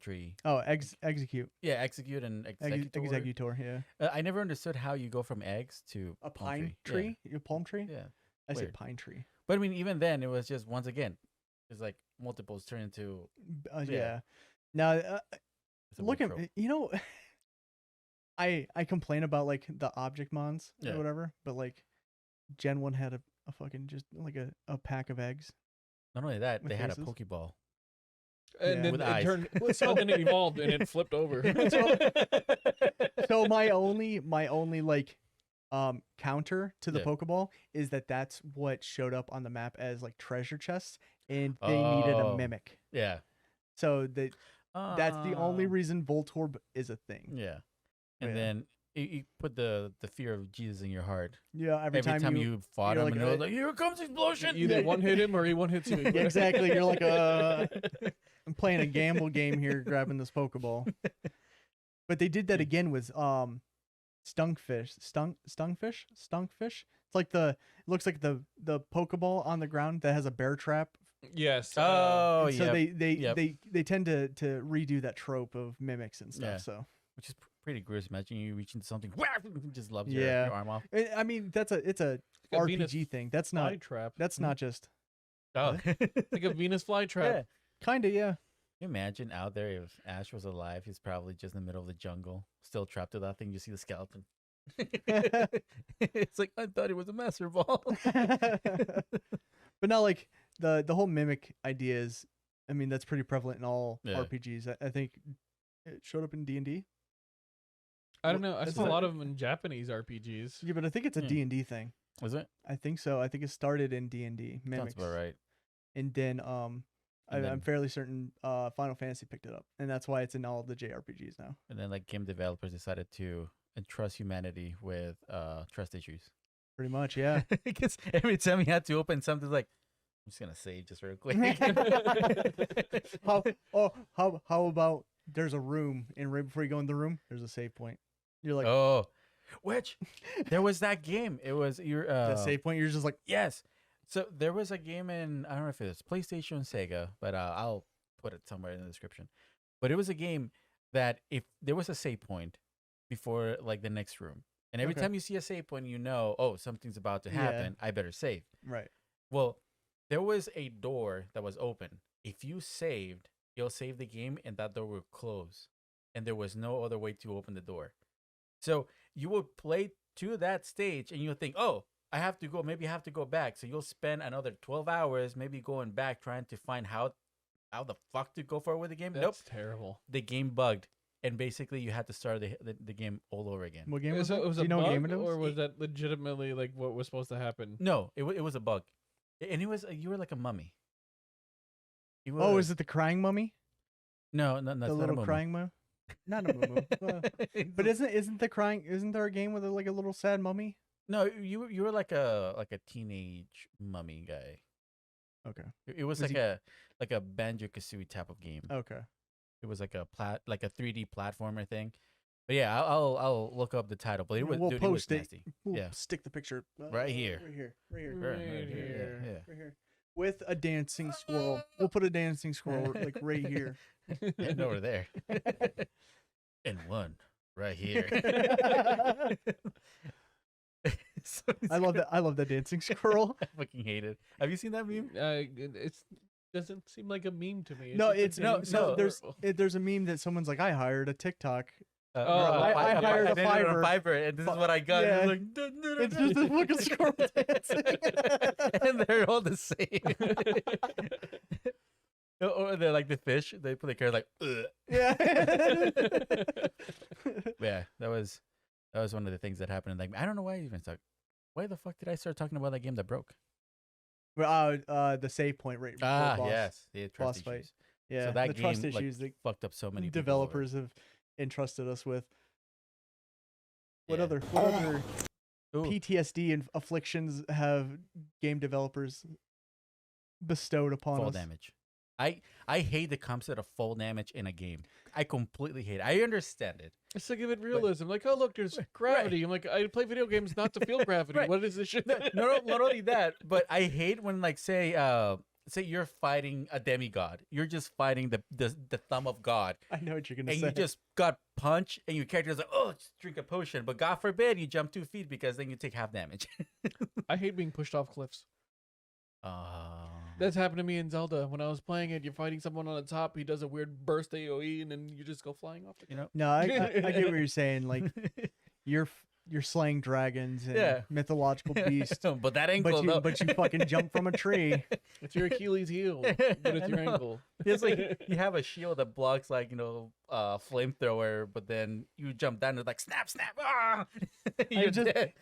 tree? Oh, execute. Yeah, execute and executor. Executor, yeah. I never understood how you go from eggs to A palm pine tree? A palm tree? Yeah. I said weird. pine tree. But I mean, even then, it was just once again, it's like multiples turn into. Yeah. Yeah. Now, it's a weird look at trope. you know, I complain about like the object mons Yeah. or whatever, but like Gen 1 had a fucking just like a pack of eggs. Not only that, with they had a faces. Pokeball. And Yeah. then With it eyes. turned, and then it evolved and it flipped over. So my only like counter to the Yeah. Pokeball is that's what showed up on the map as like treasure chests, and they needed a Oh. mimic. Yeah. So that's the only Ah. reason Voltorb is a thing. Yeah. And Yeah. then you put the fear of Jesus in your heart. Yeah, every time you fought you're him, like, and it was like, here comes explosion. You either one hit him or he one hits you. Yeah, exactly. You're like, I'm playing a gamble game here, grabbing this Pokeball. But they did that again with Stunkfish. It's like it looks like the Pokeball on the ground that has a bear trap. Yes. Oh, And so yeah. they tend to redo that trope of mimics and stuff. Yeah. So Which is pretty gross. Imagine you reach into something, just lobs Yeah. your arm off. I mean it's a Like a Venus RPG thing. That's fly not trap. not just Oh, Like a Venus flytrap. yeah. kinda, yeah. Can you imagine out there if Ash was alive? He's probably just in the middle of the jungle, still trapped to that thing. You see the skeleton. It's like I thought it was a master ball. But now like the whole mimic idea is, I mean, that's pretty prevalent in all Yeah. RPGs. I think it showed up in D&D. I don't know. I It's saw a not- lot of them in Japanese RPGs. Yeah, but I think it's a Hmm. D&D thing. Was it? I think so. I think it started in D&D mimics. Sounds about right. And then And I'm then- fairly certain Final Fantasy picked it up, and that's why it's in all of the JRPGs now. And then like game developers decided to entrust humanity with trust issues. Pretty much, yeah. Because every time you had to open something, like I'm just gonna save just real quick. How about there's a room, and right before you go in the room, there's a save point. You're like, Oh, which there was that game. It was your the save point. You're just like, yes. So there was a game in I don't know if it was PlayStation, Sega, but I'll put it somewhere in the description. But it was a game that if there was a save point before like the next room, and every Okay. time you see a save point, you know, oh, something's about to Yeah. happen. I better save. right. Well, there was a door that was open. If you saved, it'll save the game, and that door will close, and there was no other way to open the door. So you would play to that stage, and you'll think, oh, I have to go. Maybe I have to go back. So you'll spend another 12 hours maybe going back trying to find how the fuck to go forward with the game. That's Nope, terrible. the game bugged, and basically you had to start the game all over again. What game was So it? it was Do a you know what bug, game it was? or was that legitimately like what was supposed to happen? No, it was a bug, and it was you were like a mummy. You Oh, were- is it the crying mummy? no, that's The not a little mumu. crying mummy? Not a mumu. But isn't there a game with like a little sad mummy? No, you were like a teenage mummy guy. Okay. It was Was like a Banjo-Kazooie type of game. Okay. It was like a 3D platformer thing. But yeah, I'll look up the title. But We'll it was post it. nasty. We'll Yeah. stick the picture Right here. Right here. Right here. Right Right here. Yeah. Right here. With a dancing squirrel. We'll put a dancing squirrel like right here. And over there. And one right here. So I love that. I love that dancing squirrel. I fucking hate it. Have you seen that meme? It doesn't seem like a meme to me. No, just a it's meme. so there's a meme that someone's like, I hired a TikTok. No, I hired a did it on Fiverr, and this is what I got. Yeah. And it's like, It's just a fucking squirrel dancing. and they're all the same. Or they're like the fish. They put their hair like, ugh. Yeah. Yeah, that was one of the things that happened. Like, I don't know why I even started. Why the fuck did I start talking about that game that broke? Well, the save point right. before boss, Yes, the trust boss fight. issues. Yeah, So that the game trust like, issues that fucked up so many developers have entrusted us with. What Yeah. other Ooh. PTSD and afflictions have game developers bestowed upon Fall us? damage. I hate the concept of fall damage in a game. I completely hate it. I understand it. It's to give it realism. Like, oh look, there's gravity. I'm like, I play video games not to feel gravity. Right. What is this shit? No, not only that, but I hate when like say you're fighting a demigod. You're just fighting the thumb of God. I know what you're gonna And say. you just got punched, and your character's like, oh, just drink a potion. But God forbid you jump 2 feet because then you take half damage. I hate being pushed off cliffs. That's happened to me in Zelda. When I was playing it, you're fighting someone on the top. He does a weird burst AOE, and then you just go flying off. you know. No, I get what you're saying. Like you're slaying dragons and Yeah. mythological beasts, But that ankle, but you fucking jump from a tree. It's your Achilles heel, but it's your I know. ankle. It's like you have a shield that blocks like flamethrower, but then you jump down and it's like snap, ah! You're just- dead.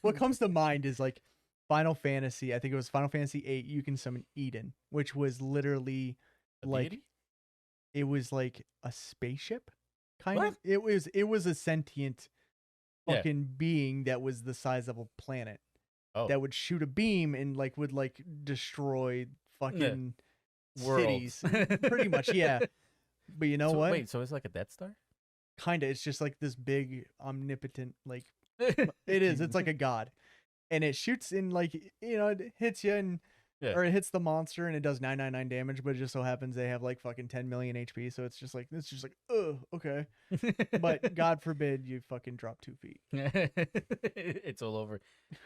What comes to mind is like Final Fantasy. I think it was Final Fantasy VIII. You can summon Eden, which was literally A like deity? it was like a spaceship, kind What? of. It was a sentient Yeah. fucking being that was the size of a planet Oh. that would shoot a beam and like would like destroy fucking World. cities. Pretty much, yeah. But you know So, what? Wait, so it's like a Death Star? Kinda. It's just like this big omnipotent like it is. It's like a god. And it shoots in like it hits you and Yeah. or it hits the monster and it does 999 damage, but it just so happens they have like fucking 10 million HP, so it's just like oh, okay. But God forbid you fucking drop 2 feet. It's all over.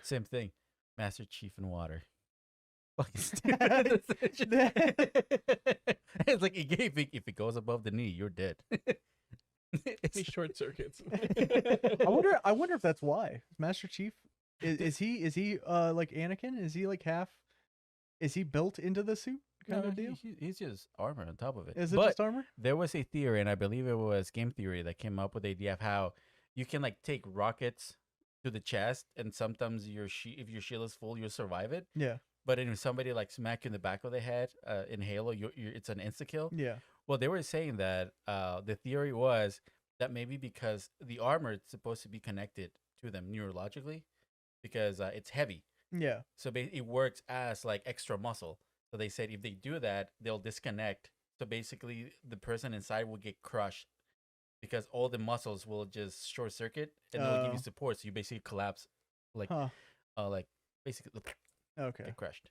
Same thing. Master Chief in water. Fucking stupid. It's like if it goes above the knee, you're dead. He short circuits. I wonder if that's why. Master Chief is he like Anakin? Is he like half is he built into the suit kind of deal? He's just armor on top of it. Is it But just armor? there was a theory, and I believe it was Game Theory that came up with the idea of how you can like take rockets to the chest, and sometimes if your shield is full, you'll survive it. Yeah. But if somebody like smack you in the back of the head in Halo, it's an insta kill. Yeah. Well, they were saying that the theory was that maybe because the armor is supposed to be connected to them neurologically, because it's heavy, Yeah. so it works as like extra muscle. So they said if they do that, they'll disconnect. So basically, the person inside will get crushed because all the muscles will just short circuit, and they'll give you Oh. support. So you basically collapse, like Huh. like basically Okay. get crushed.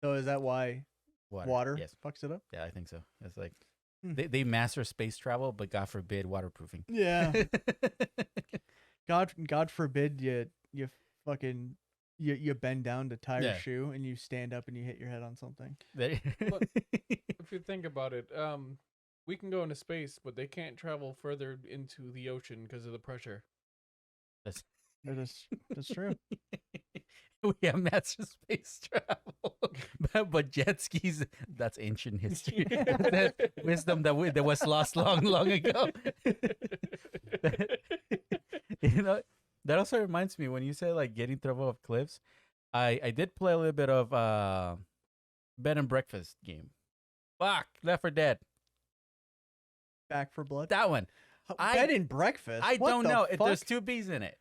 So is that why water Yes. fucks it up? Yeah, I think so. It's like Hmm. they master space travel, but God forbid waterproofing. Yeah. God forbid you fucking you bend down to tie your Yeah. shoe and you stand up and you hit your head on something. Look, if you think about it, we can go into space, but they can't travel further into the ocean because of the pressure. That's true. We have master space travel, but jet skis, that's ancient history. That's wisdom that was lost long ago. That also reminds me when you said like getting thrown off cliffs. I did play a little bit of bed and breakfast game. Fuck, Left 4 Dead. Back for blood. That one. Bed and breakfast. I What don't the know. Fuck? There's 2 B's in it.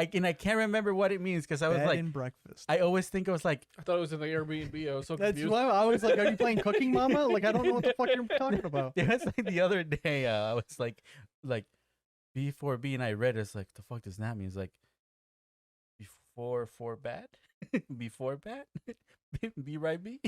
I can't remember what it means because I was Bed like, and breakfast. I always think it was like, I thought it was in the Airbnb. I was so That's confused. why I was like, "Are you playing Cooking Mama?" Like, I don't know what the fuck you're talking about. it was like the other day. I was like B4B, and I read it's like, the fuck does that mean? It's like before bad, before bad, be right B.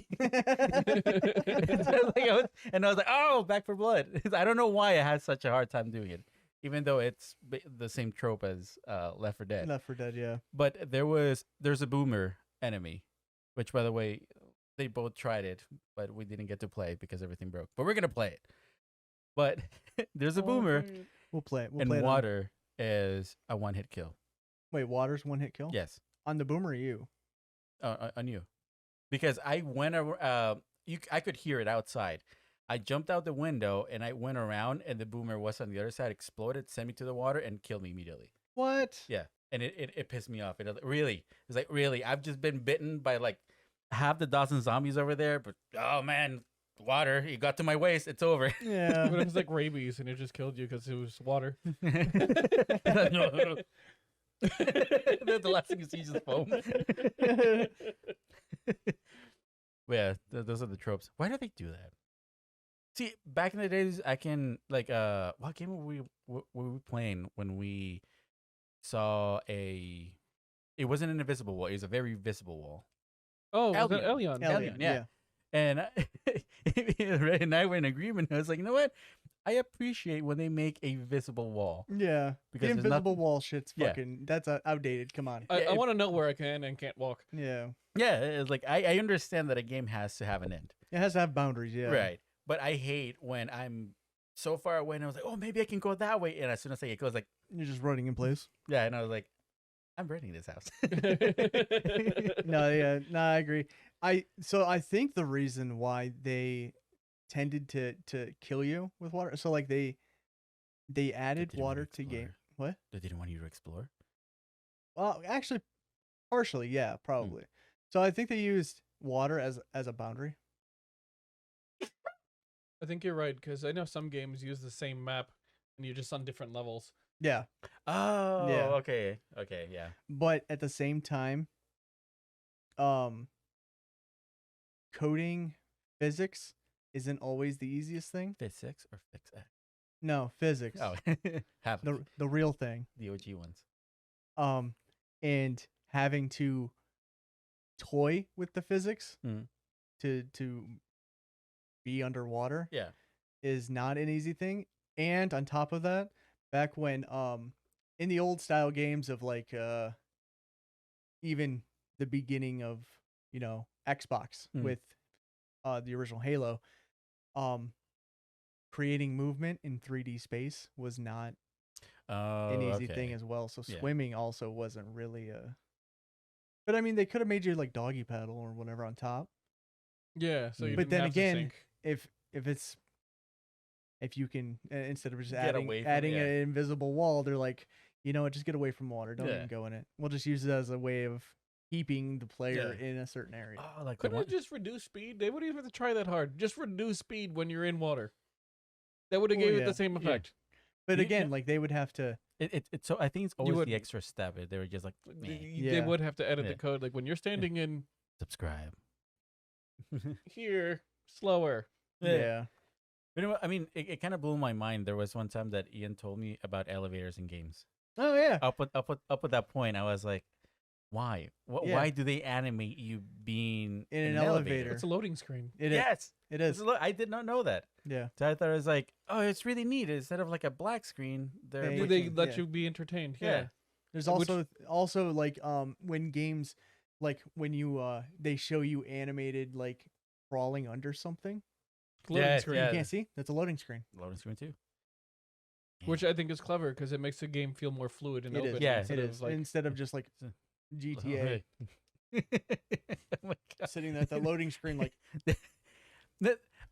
And I was like, oh, Back for Blood. I don't know why I had such a hard time doing it, even though it's the same trope as Left 4 Dead. Left 4 Dead, yeah. But there's a boomer enemy, which, by the way, they both tried it, but we didn't get to play it because everything broke. But we're gonna play it. But there's a boomer, We'll play it. We'll and play it water is a one-hit kill. Wait, water's one hit kill? Yes, On the boomer or you? on you, because I went around. I could hear it outside. I jumped out the window and I went around, and the boomer was on the other side, exploded, sent me to the water, and killed me immediately. What? Yeah, and it pissed me off. It's like, really, I've just been bitten by like half the dozen zombies over there, but oh man, water, you got to my waist, it's over. Yeah. But it was like rabies, and it just killed you because it was water. The last thing you see is just foam. Yeah, those are the tropes. Why do they do that? See, back in the days, I can like what game were we playing when we saw a? It wasn't an invisible wall. It was a very visible wall. Oh, was that Alien. Elion? Alien, yeah. And Ray and I were in agreement. I was like, you know what? I appreciate when they make a visible wall. Yeah. Because The there's invisible nothing- wall shit's Yeah. fucking, that's outdated. Come on. I Yeah, want to know where I can and can't walk. Yeah. Yeah, it's like I understand that a game has to have an end. It has to have boundaries, yeah. Right. But I hate when I'm so far away and I was like, oh, maybe I can go that way. And as soon as I get close, like, You're just running in place. yeah. And I was like, I'm renting this house. No, yeah. No, I agree. I think the reason why they tended to kill you with water, so like they added didn't want water to to game. explore. What? They didn't want you to explore. Well, actually, partially, yeah, probably. So I think they used water as a boundary. I think you're right because I know some games use the same map and you're just on different levels. Yeah, Oh, Yeah. okay. Okay, yeah. but at the same time, coding physics isn't always the easiest thing. Physics or Fix X? No, physics. Oh, have The real thing. the OG ones. And having to toy with the physics Mhm. to be underwater Yeah. is not an easy thing. And on top of that, back when in the old style games of like even the beginning of, Xbox Mhm. with the original Halo, creating movement in 3D space was not Oh, an easy okay. thing as well. So Yeah. swimming also wasn't really a. But I mean, they could have made you like doggy paddle or whatever on top. Yeah, so you But didn't then have to again, sink. if you can instead of just Get away from it, adding yeah. an invisible wall, they're like, just get away from water. Don't Yeah. even go in it. We'll just use it as a way of keeping the player Yeah. in a certain area. Oh, like the Couldn't one. it just reduce speed? They wouldn't even have to try that hard. Just reduce speed when you're in water. That would have Well, gave it yeah. the same Yeah. effect. But You- again, like they would have to. It so I think it's always would- the extra step. They were just like, They Yeah. would have to edit Yeah. the code. Like when you're standing in subscribe. here, slower. Yeah. But you know what? I mean, it kind of blew my mind. There was one time that Ian told me about elevators in games. Oh yeah. Up at that point, I was like, why? Yeah. Why do they animate you being In an an elevator. It's a loading screen. It is. Yes, It It's is. I did not know that. Yeah. So I thought it was like, oh, it's really neat. Instead of like a black screen, they're They- They putting- let yeah. you be entertained. Yeah. Yeah. There's Which- also like when games like when you they show you animated like crawling under something. Loading Yes, screen. yeah. You can't see? That's a loading screen. loading screen too. Which I think is clever because it makes the game feel more fluid and It open. is. Yeah. instead It of, is. Like, Instead of just like Oh, GTA oh my God. sitting at the loading screen like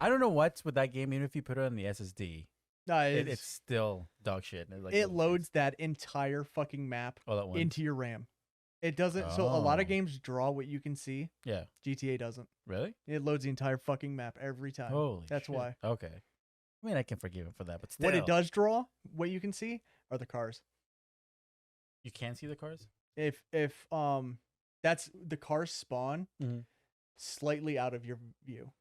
I don't know what's with that game. Even if you put it on the SSD, no, it's still dog shit. Like it little loads that entire fucking map shits all at once. into your RAM. It doesn't. So a lot of Oh. games draw what you can see. Yeah, GTA doesn't. really? It loads the entire fucking map every time. Holy That's shit. why. Okay. I mean, I can forgive him for that, but still. What it does draw, what you can see, are the cars. You can see the cars. If that's the cars spawn Mhm. slightly out of your view.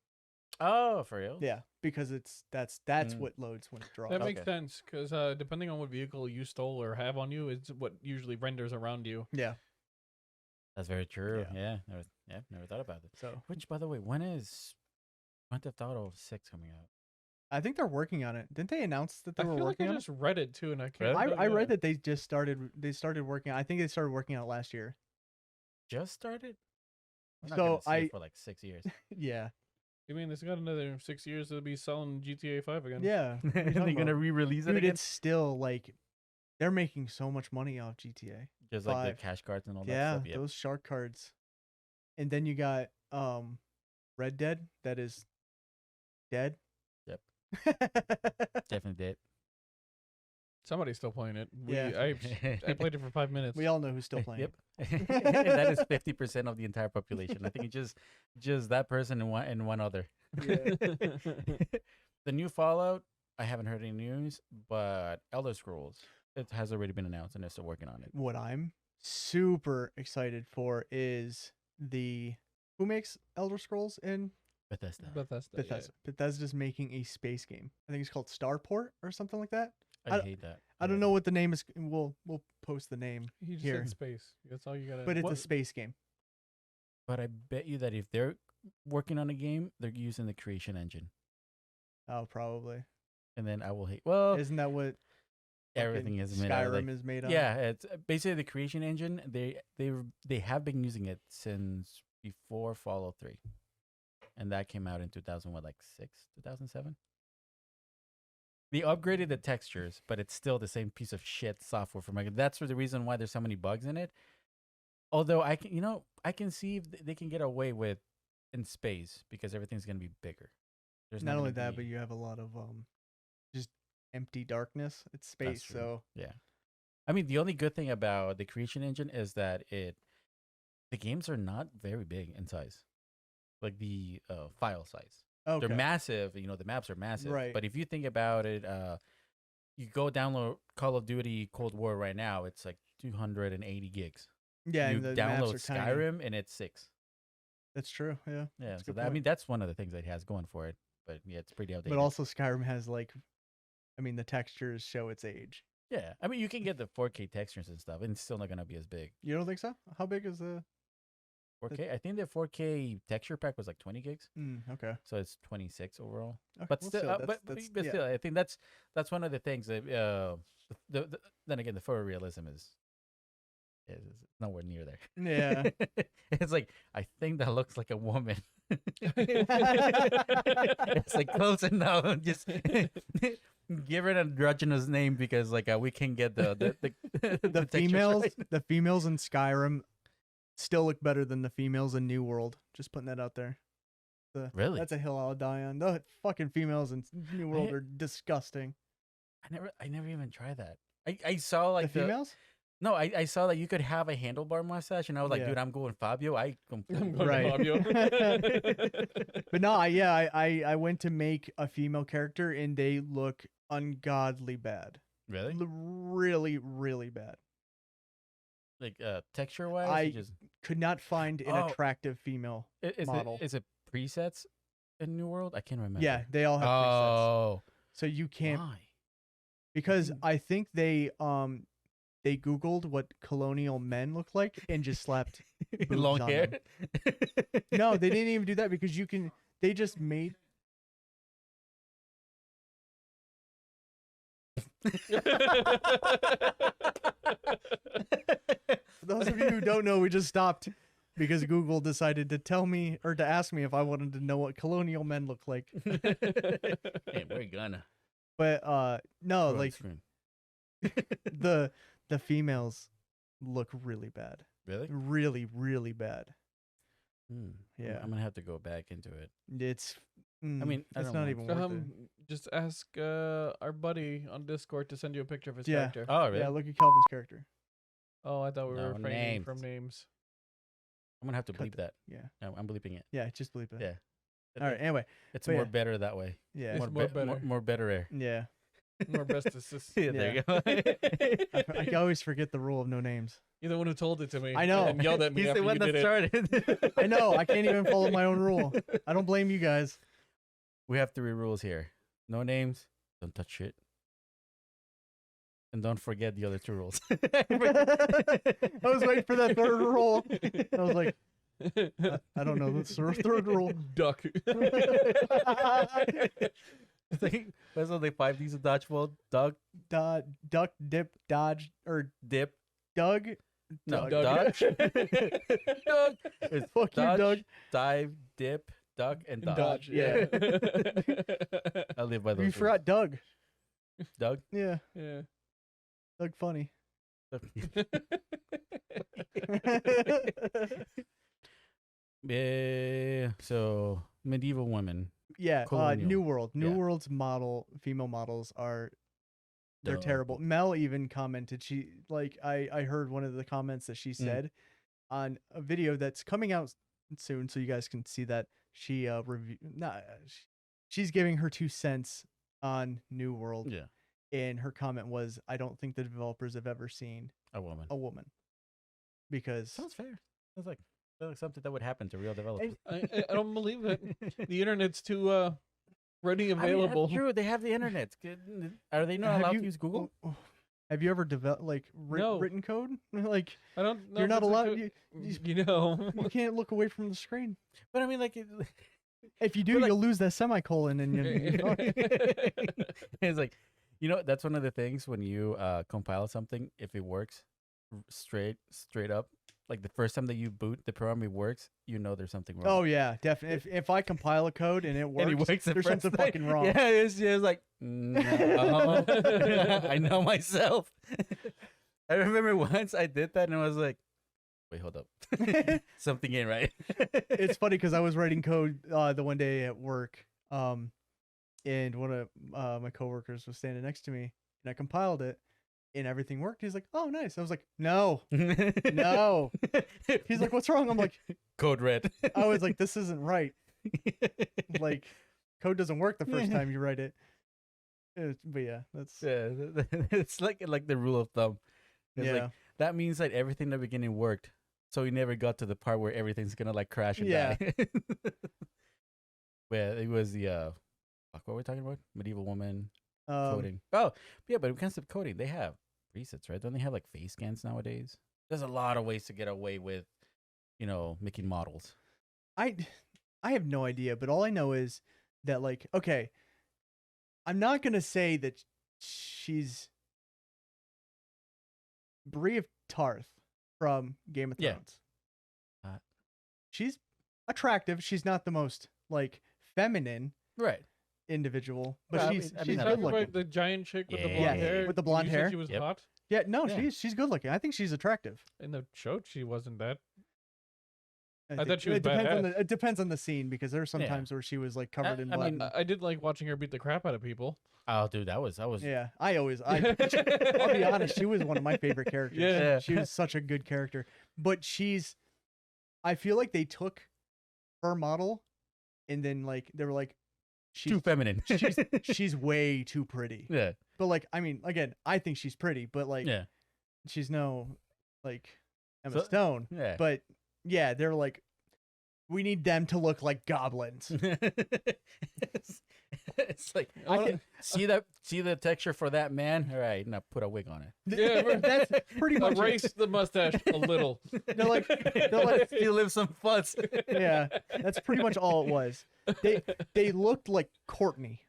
Oh, for real? Yeah, because that's Mm. what loads when it draws. That makes Okay. sense because depending on what vehicle you stole or have on you, it's what usually renders around you. Yeah. That's very true. Yeah. Never thought about it. So Which, by the way, when is Grand Theft Auto 6 coming out? I think they're working on it. Didn't they announce that they I were feel like working I on just read it too, and I can't. Really? it? tell I you read that. that they just started. They started working. I think they started working on it last year. Just started? We're not So gonna see I- it for like 6 years. Yeah. You mean it's got another 6 years to be selling GTA 5 again? Yeah. What are you They're talking gonna about? re-release it Dude, again, it's still like they're making so much money off GTA. just like the 5. cash cards and all that Yeah, stuff. Yep. those shark cards. And then you got Red Dead that is dead. Yep. Definitely did. Somebody's still playing it. Yeah. I played it for 5 minutes. We all know who's still playing. Yep. That is 50% of the entire population. I think it's just that person and one other. Yeah. The new Fallout, I haven't heard any news, but Elder Scrolls, it has already been announced and they're still working on it. What I'm super excited for is who makes Elder Scrolls in Bethesda. Bethesda. Bethesda. Bethesda's making a space game. I think it's called Starport or something like that. I hate that. I don't know what the name is. We'll post the name, Yeah. He just Here. said space. That's all you gotta. but it's What- a space game. But I bet you that if they're working on a game, they're using the creation engine. Oh, probably. And then I will hate. Well, Isn't that what everything fucking is made out of, Skyrim like, is made on? yeah, it's basically the creation engine. They have been using it since before Fallout 3, and that came out in 2007. They upgraded the textures, but it's still the same piece of shit software for Microsoft. That's the reason why there's so many bugs in it. Although I can see if they can get away with in space because everything's gonna be bigger. There's Not only gonna that, but be- you have a lot of just empty darkness. It's space, true. so Yeah. I mean, the only good thing about the creation engine is that the games are not very big in size, like the file size. okay. They're massive. You know, the maps are massive. Right. But if you think about it, you go download Call of Duty Cold War right now. It's like 280 gigs. Yeah, You and the maps download are tiny. Skyrim and it's 6. That's true. Yeah, Yeah. That's a So good I point. mean, that's one of the things that it has going for it. But yeah, it's pretty outdated. but also Skyrim has like, I mean, the textures show its age. yeah. I mean, you can get the 4K textures and stuff, and it's still not gonna be as big. You don't think so? How big is the? 4K. I think the 4K texture pack was like 20 gigs. Okay. So it's 26 overall. Okay, But well, still, that's- but yeah. still, I think that's one of the things that then again, the photorealism is nowhere near there. Yeah. It's like I think that looks like a woman. It's like close enough. Just give it an androgynous name because like we can get the the textures females, right. the females in Skyrim still look better than the females in New World. Just putting that out there. Really? That's a hill I'll die on. The fucking females in New World I- are disgusting. I never even tried that. I saw like the females? No, I saw that you could have a handlebar mustache, and I was like, Yeah. dude, I'm going Fabio. I completely going Right. Fabio. But no, I went to make a female character and they look ungodly bad. really Really, really bad. like texture wise. I Just Could not find an Oh. attractive female. model. Is it presets in New World? I can't remember. Yeah, they all have presets. Oh, So you can't why? because I think they Googled what colonial men look like and just slapped boobs Long on hair. them. No, they didn't even do that because they just made For those of you who don't know, we just stopped because Google decided to tell me or to ask me if I wanted to know what colonial men look like. Hey, we're gonna. But no, Throw on like screen. the females look really bad. Really? Really, really bad. Yeah. I'm gonna have to go back into it. It's I mean, I it's don't not want even to. worth it. Just ask our buddy on Discord to send you a picture of his Yeah. character. Oh, really? Yeah, look at Kelvin's character. Oh, I thought we No were refraining names. from names. I'm gonna have to Cut bleep that. Yeah. No, I'm bleeping it. Yeah, just believe it. Yeah. All right, anyway. It's but more yeah. better that way. Yeah. It's More, more be- better. more better air. Yeah. More bestesses. Yeah, there you go. I always forget the rule of no names. You're the one who told it to me. I know. And yelled at me He's after the you one that did it. started. I know. I can't even follow my own rule. I don't blame you guys. We have 3 rules here. No names. Don't touch shit. And don't forget the other 2 rules. I was waiting for that third rule. I was like, I don't know. That's the third rule. Duck. It's like, what's all the 5 Ds of dodgeball? Duck, Duck, dip, dodge, or dip. Doug. No, Doug. dodge. Doug. It's Fuck you, dodge, Doug. dive, dip, duck, and dodge. Dodge. Yeah. I live by those. You rules. forgot Doug. Doug. Yeah, Yeah. Doug funny. Yeah. So medieval women. Yeah, Colonial. New World. New Yeah. World's female models are they're Dumb. terrible. Mel even commented I heard one of the comments that she said on a video that's coming out soon, so you guys can see that she she's giving her 2 cents on New World, Yeah. and her comment was, "I don't think the developers have ever seen A woman. a woman," because Sounds fair. Sounds like something that would happen to real developers. I don't believe it. The internet's too ready I mean, available. that's true. They have the internet. Are they not allowed to use Google? Have you ever developed No. written code? Like I don't know. you're if not it's a allowed. good- You, You know. you can't look away from the screen. But I mean, like, If you do, But, like- you'll lose that semicolon, and it's like, that's one of the things when you compile something. If it works straight up, like the first time that you boot the program, it works. There's something wrong. oh yeah, definitely. If I compile a code and it works, And it works the there's first something time. fucking wrong. Yeah, it's just like, no. I know myself. I remember once I did that and I was like, wait, hold up. Something ain't right. It's funny because I was writing code the one day at work, and one of my coworkers was standing next to me, and I compiled it, and everything worked. He's like, "Oh, nice." I was like, "No, no." He's like, "What's wrong?" I'm like, code red. I was like, "This isn't right. Like, code doesn't work the first time you write it." But yeah, that's Yeah, it's like the rule of thumb. It's yeah. like, that means that everything in the beginning worked, so we never got to the part where everything's gonna like crash and Yeah. die. Well, it was the fuck, what were we talking about? Medieval woman coding. Oh, yeah, but when it comes to coding, they have presets, right? Don't they have like face scans nowadays? There's a lot of ways to get away with, making models. I have no idea, but all I know is that okay, I'm not gonna say that she's Bree of Tarth from Game of Yeah. Thrones. She's attractive. She's not the most feminine Right. individual, but Well, I she's mean, she's I good Talking looking. about the giant chick with the Yeah. blonde Yeah, hair. with the blonde you said hair. She was Yep. hot. Yeah, no, Yeah. she's good looking. I think she's attractive. In the show, she wasn't that. I thought think she was it depends on badass. it depends on the scene because there's some Yeah. times where she was covered in I blood. mean, I did like watching her beat the crap out of people. Oh, dude, that was Yeah, I'll be honest, she was one of my favorite characters. Yeah. She was such a good character. But I feel like they took her model and then they were like, too feminine. she's way too pretty. Yeah. But I mean, again, I think she's pretty, but Yeah. she's no Emma So- Stone. Yeah. But yeah, they're like, we need them to look like goblins. it's like see the texture for that man. All right, now put a wig on it. Yeah, That's pretty much it. Erase the mustache a little. They're like, Still live some fuzz. yeah, that's pretty much all it was. They looked like Courtney.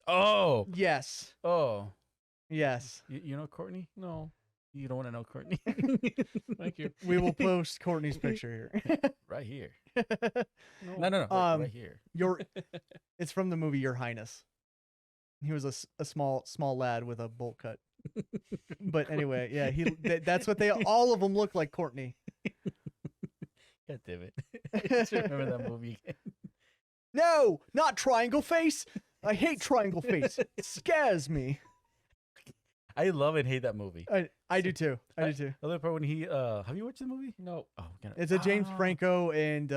Oh, Yes. Yes. you know Courtney? No, You don't want to know Courtney? thank you. We will post Courtney's picture here. Right here. No. No. Right here. It's from the movie Your Highness. He was a small lad with a bolt cut. But anyway, yeah, that's what all of them look like Courtney. God damn it. I just remember that movie again. No, not triangle face. I hate triangle face. It scares me. I love and hate that movie. I do too. I do too. I love the part when he have you watched the movie? No. Oh, It's a James Franco and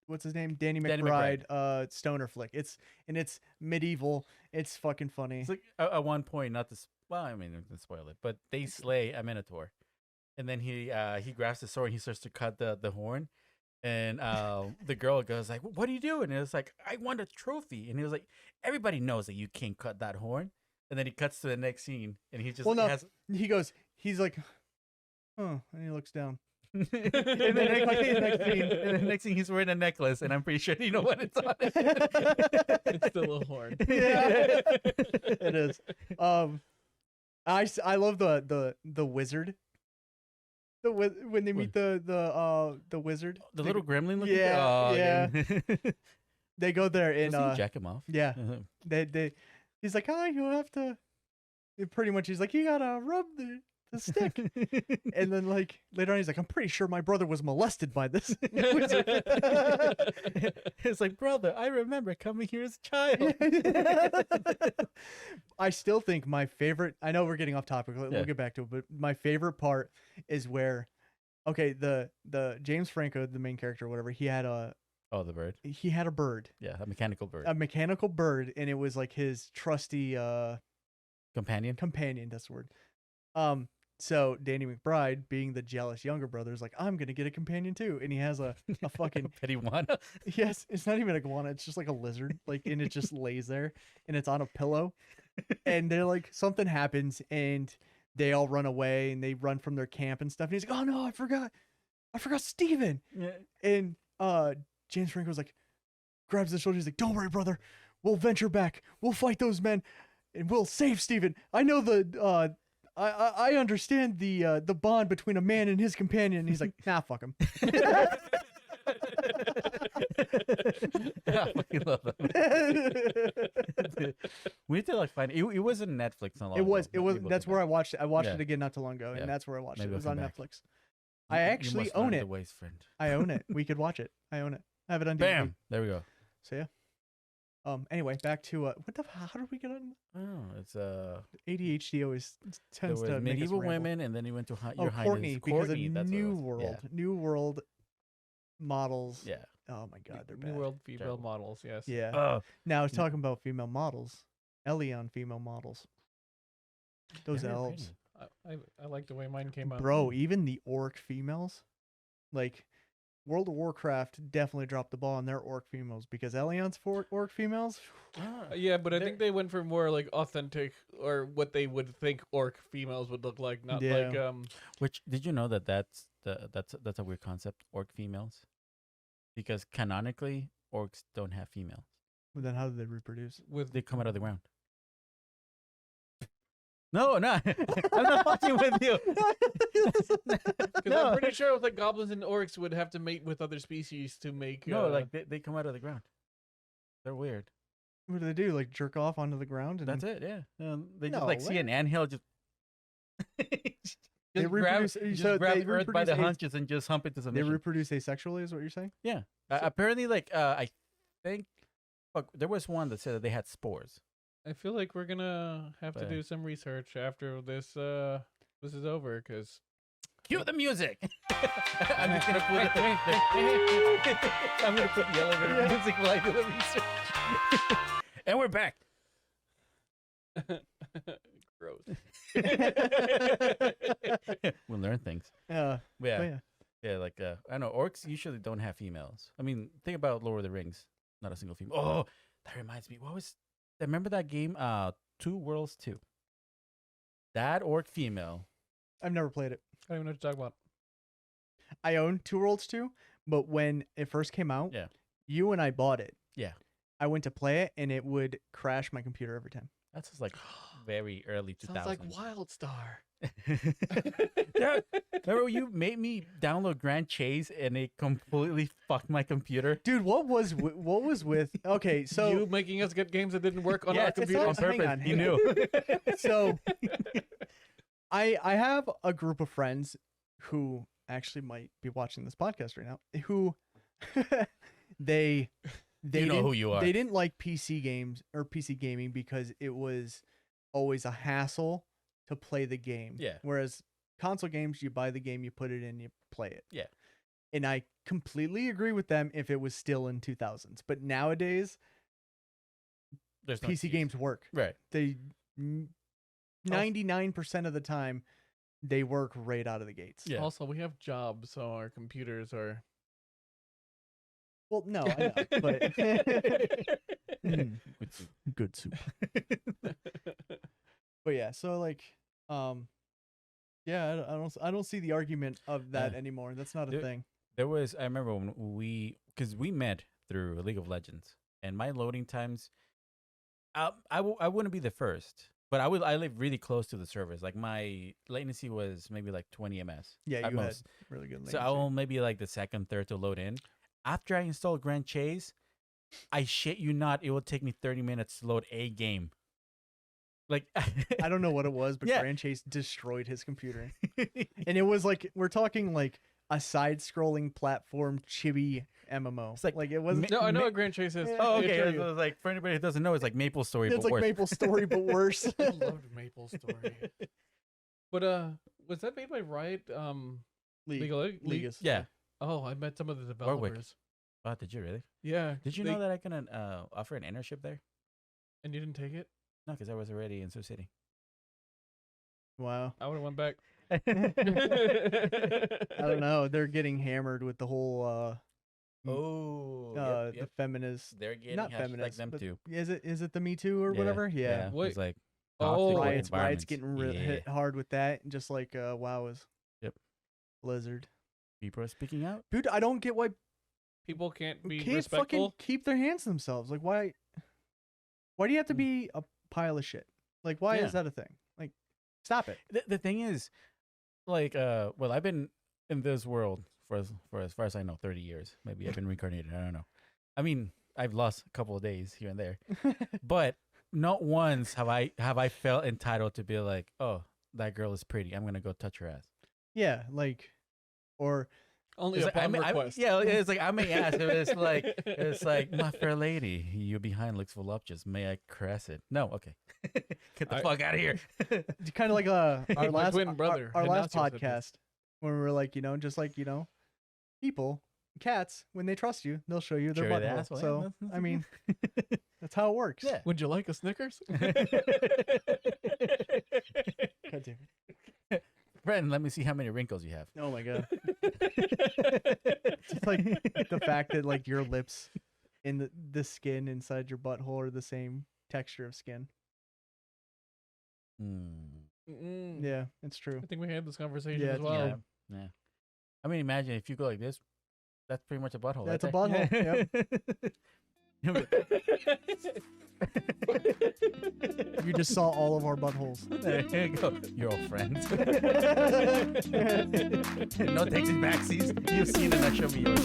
what's his name? Danny Danny McBride, stoner flick. It's medieval. It's fucking funny. It's like at one point, not to well, I mean, to spoil it, but they slay a minotaur, and then he grabs the sword and he starts to cut the horn, and the girl goes like, "What are you doing?" And it's like, "I won a trophy," and he was like, "Everybody knows that you can't cut that horn." And then he cuts to the next scene, and he just he's like, "Huh," and he looks down. and then the next scene, he's wearing a necklace, and I'm pretty sure you know what it's on. It's still a horn. Yeah, it is. I love the wizard. When they meet the wizard, The little gremlin looking. Yeah, they go there and jack him off. Yeah, he's like, oh, you have to. Pretty much, he's like, you gotta rub the stick, and then like later on, he's like, I'm pretty sure my brother was molested by this wizard. It's like, brother, I remember coming here as a child. I still think my favorite. I know we're getting off topic. We'll get back to it, but my favorite part is where, okay, the James Franco, the main character, or whatever, he had a. Oh, the bird. He had a bird. Yeah, a mechanical bird. A mechanical bird, and it was like his trusty companion. Companion, that's the word. So Danny McBride, being the jealous younger brother, is like, I'm gonna get a companion too, and he has a fucking pet iguana. Yes, it's not even a iguana; it's just like a lizard, like, and it just lays there, and it's on a pillow, and they're like, something happens, and they all run away, and they run from their camp and stuff, and he's like, oh no, I forgot Steven. Yeah. And James Franco's like, grabs the shoulder, he's like, don't worry, brother, we'll venture back, we'll fight those men, and we'll save Steven. I know I understand the bond between a man and his companion. And he's like, nah, fuck him. I fucking love that. We need to like find it. It was on Netflix. It was. That's where I watched it. I watched it again not too long ago, and that's where I watched it. It was on Netflix. I actually own it. Ways, friend. I own it. We could watch it. I own it. I have it on DVD. Bam. There we go. So yeah. Anyway, back to what the how did we get on? Oh, it's ADHD always tends there was to medieval make us ramble. women, and then he went to your Courtney, because of that's New World, New World models. Yeah. Oh my God, they're New bad. World female models. Yes. Yeah. Now I was talking about female models. Elion female models. Those elves. I like the way mine came out. Bro, even the orc females, like World of Warcraft definitely dropped the ball on their orc females, because Elion's for orc females. Yeah, but I think they went for more like authentic, or what they would think orc females would look like, not like Which, did you know that's a weird concept, orc females? Because canonically, orcs don't have females. Well, then how do they reproduce? They come out of the ground. No, I'm not fucking with you. Because I'm pretty sure the goblins and orcs would have to mate with other species to make. No, like they come out of the ground. They're weird. What do? Like jerk off onto the ground? And that's it. Yeah. They just No like see way. an anthill, just They grab they Earth by the reproduce hunches and just hump it to They submission. reproduce asexually, is what you're saying? Yeah. Apparently, like I think, there was one that said that they had spores. I feel like we're gonna have to do some research after this is over, because cue the music. I'm just gonna put I'm gonna put the elevator music while I do the research. And we're back. Gross. We'll learn things. Yeah. Like I know orcs usually don't have females. I mean, think about Lord of the Rings. Not a single female. Oh, that reminds me. Remember that game, Two Worlds 2? That orc female. I've never played it. I don't even know what to talk about. I own Two Worlds 2, but when it first came out, you and I bought it. Yeah. I went to play it, and it would crash my computer every time. That's just like very early 2000s. Sounds like WildStar. Yeah, remember you made me download Grand Chase and it completely fucked my computer? Dude, what was with okay, so you making us get games that didn't work on our computer on purpose. Hang You knew. So I have a group of friends who actually might be watching this podcast right now, who they you know who you are. They didn't like PC games or PC gaming because it was always a hassle to play the game. Yeah. Whereas console games, you buy the game, you put it in, you play it. Yeah. And I completely agree with them if it was still in 2000s. But nowadays, There's no PC excuse. games work. Right. They 99% of the time they work right out of the gates. Yeah. Also, we have jobs, so our computers are. Well, no, I know, but Good soup. good soup. But yeah, so like, yeah, I don't see the argument of that anymore. That's not a There- thing. There was, I remember when because we met through League of Legends, and my loading times, I wouldn't be the first, but I live really close to the servers. Like my latency was maybe like 20 ms. Yeah, at you had most. really good. So I latency. will maybe like the second, third to load in. After I install Grand Chase, I shit you not, it will take me 30 minutes to load a game. Like I don't know what it was, but Yeah. Grand Chase destroyed his computer, and it was like we're talking like a side-scrolling platform chibi MMO. It's like it wasn't. No, I know what Grand Chase is. Yeah. Oh, I can okay. show It you. was like for anybody who doesn't know, it's like Maple Story, It's but like worse. Maple Story, but worse. I loved Maple Story. But was that made by Riot? League of Leg- League. League. Yeah. Oh, I met some of the Warwick. developers. Oh, did you really? Yeah. Did you know that I can offer an internship there? And you didn't take it? No, because I was already in Sioux City. Wow. I would have went back. I don't know. They're getting hammered with the whole Oh, the feminist. They're getting Not hashtag feminist, them but too. is it the Me Too or Yeah, were? Yeah. Wait. It's like Oh. toxic Riots environments. getting Yeah. hit hard with that, just like WoW was. Yep. Blizzard. People are speaking out. Dude, I don't get why People can't be can't respectful. fucking keep their hands to themselves. Like why do you have to be a pile of shit? Like why Yeah. is that a thing? Like stop it. The thing is, like, well, I've been in this world for as far as I know, 30 years. Maybe I've been reincarnated. I don't know. I mean, I've lost a couple of days here and there, but not once have I felt entitled to be like, oh, that girl is pretty. I'm gonna go touch her ass. Yeah, like or Only It's like, upon request. yeah, it's like I may ask. It's like my fair lady, your behind looks voluptuous. May I caress it? No, okay. Get the fuck out of here. kind of like our My last twin brother, our last Ignacio said this. podcast when we were like, just like, people, cats, when they trust you, they'll show you their Show you the butthole. asshole, yeah, So, that's- I mean, that's how it works. Yeah. Would you like a Snickers? God damn it. Friend, let me see how many wrinkles you have. Oh my god. Just like the fact that like your lips and the skin inside your butthole are the same texture of skin. Mm. Yeah, it's true. I think we had this conversation Yeah, as it's well. true. Yeah. I mean, imagine if you go like this. That's pretty much a butthole. That's right a there. butthole, You just saw all of our buttholes. There you go. You're all friends. No taking backsies. You've seen it. Now show me yours.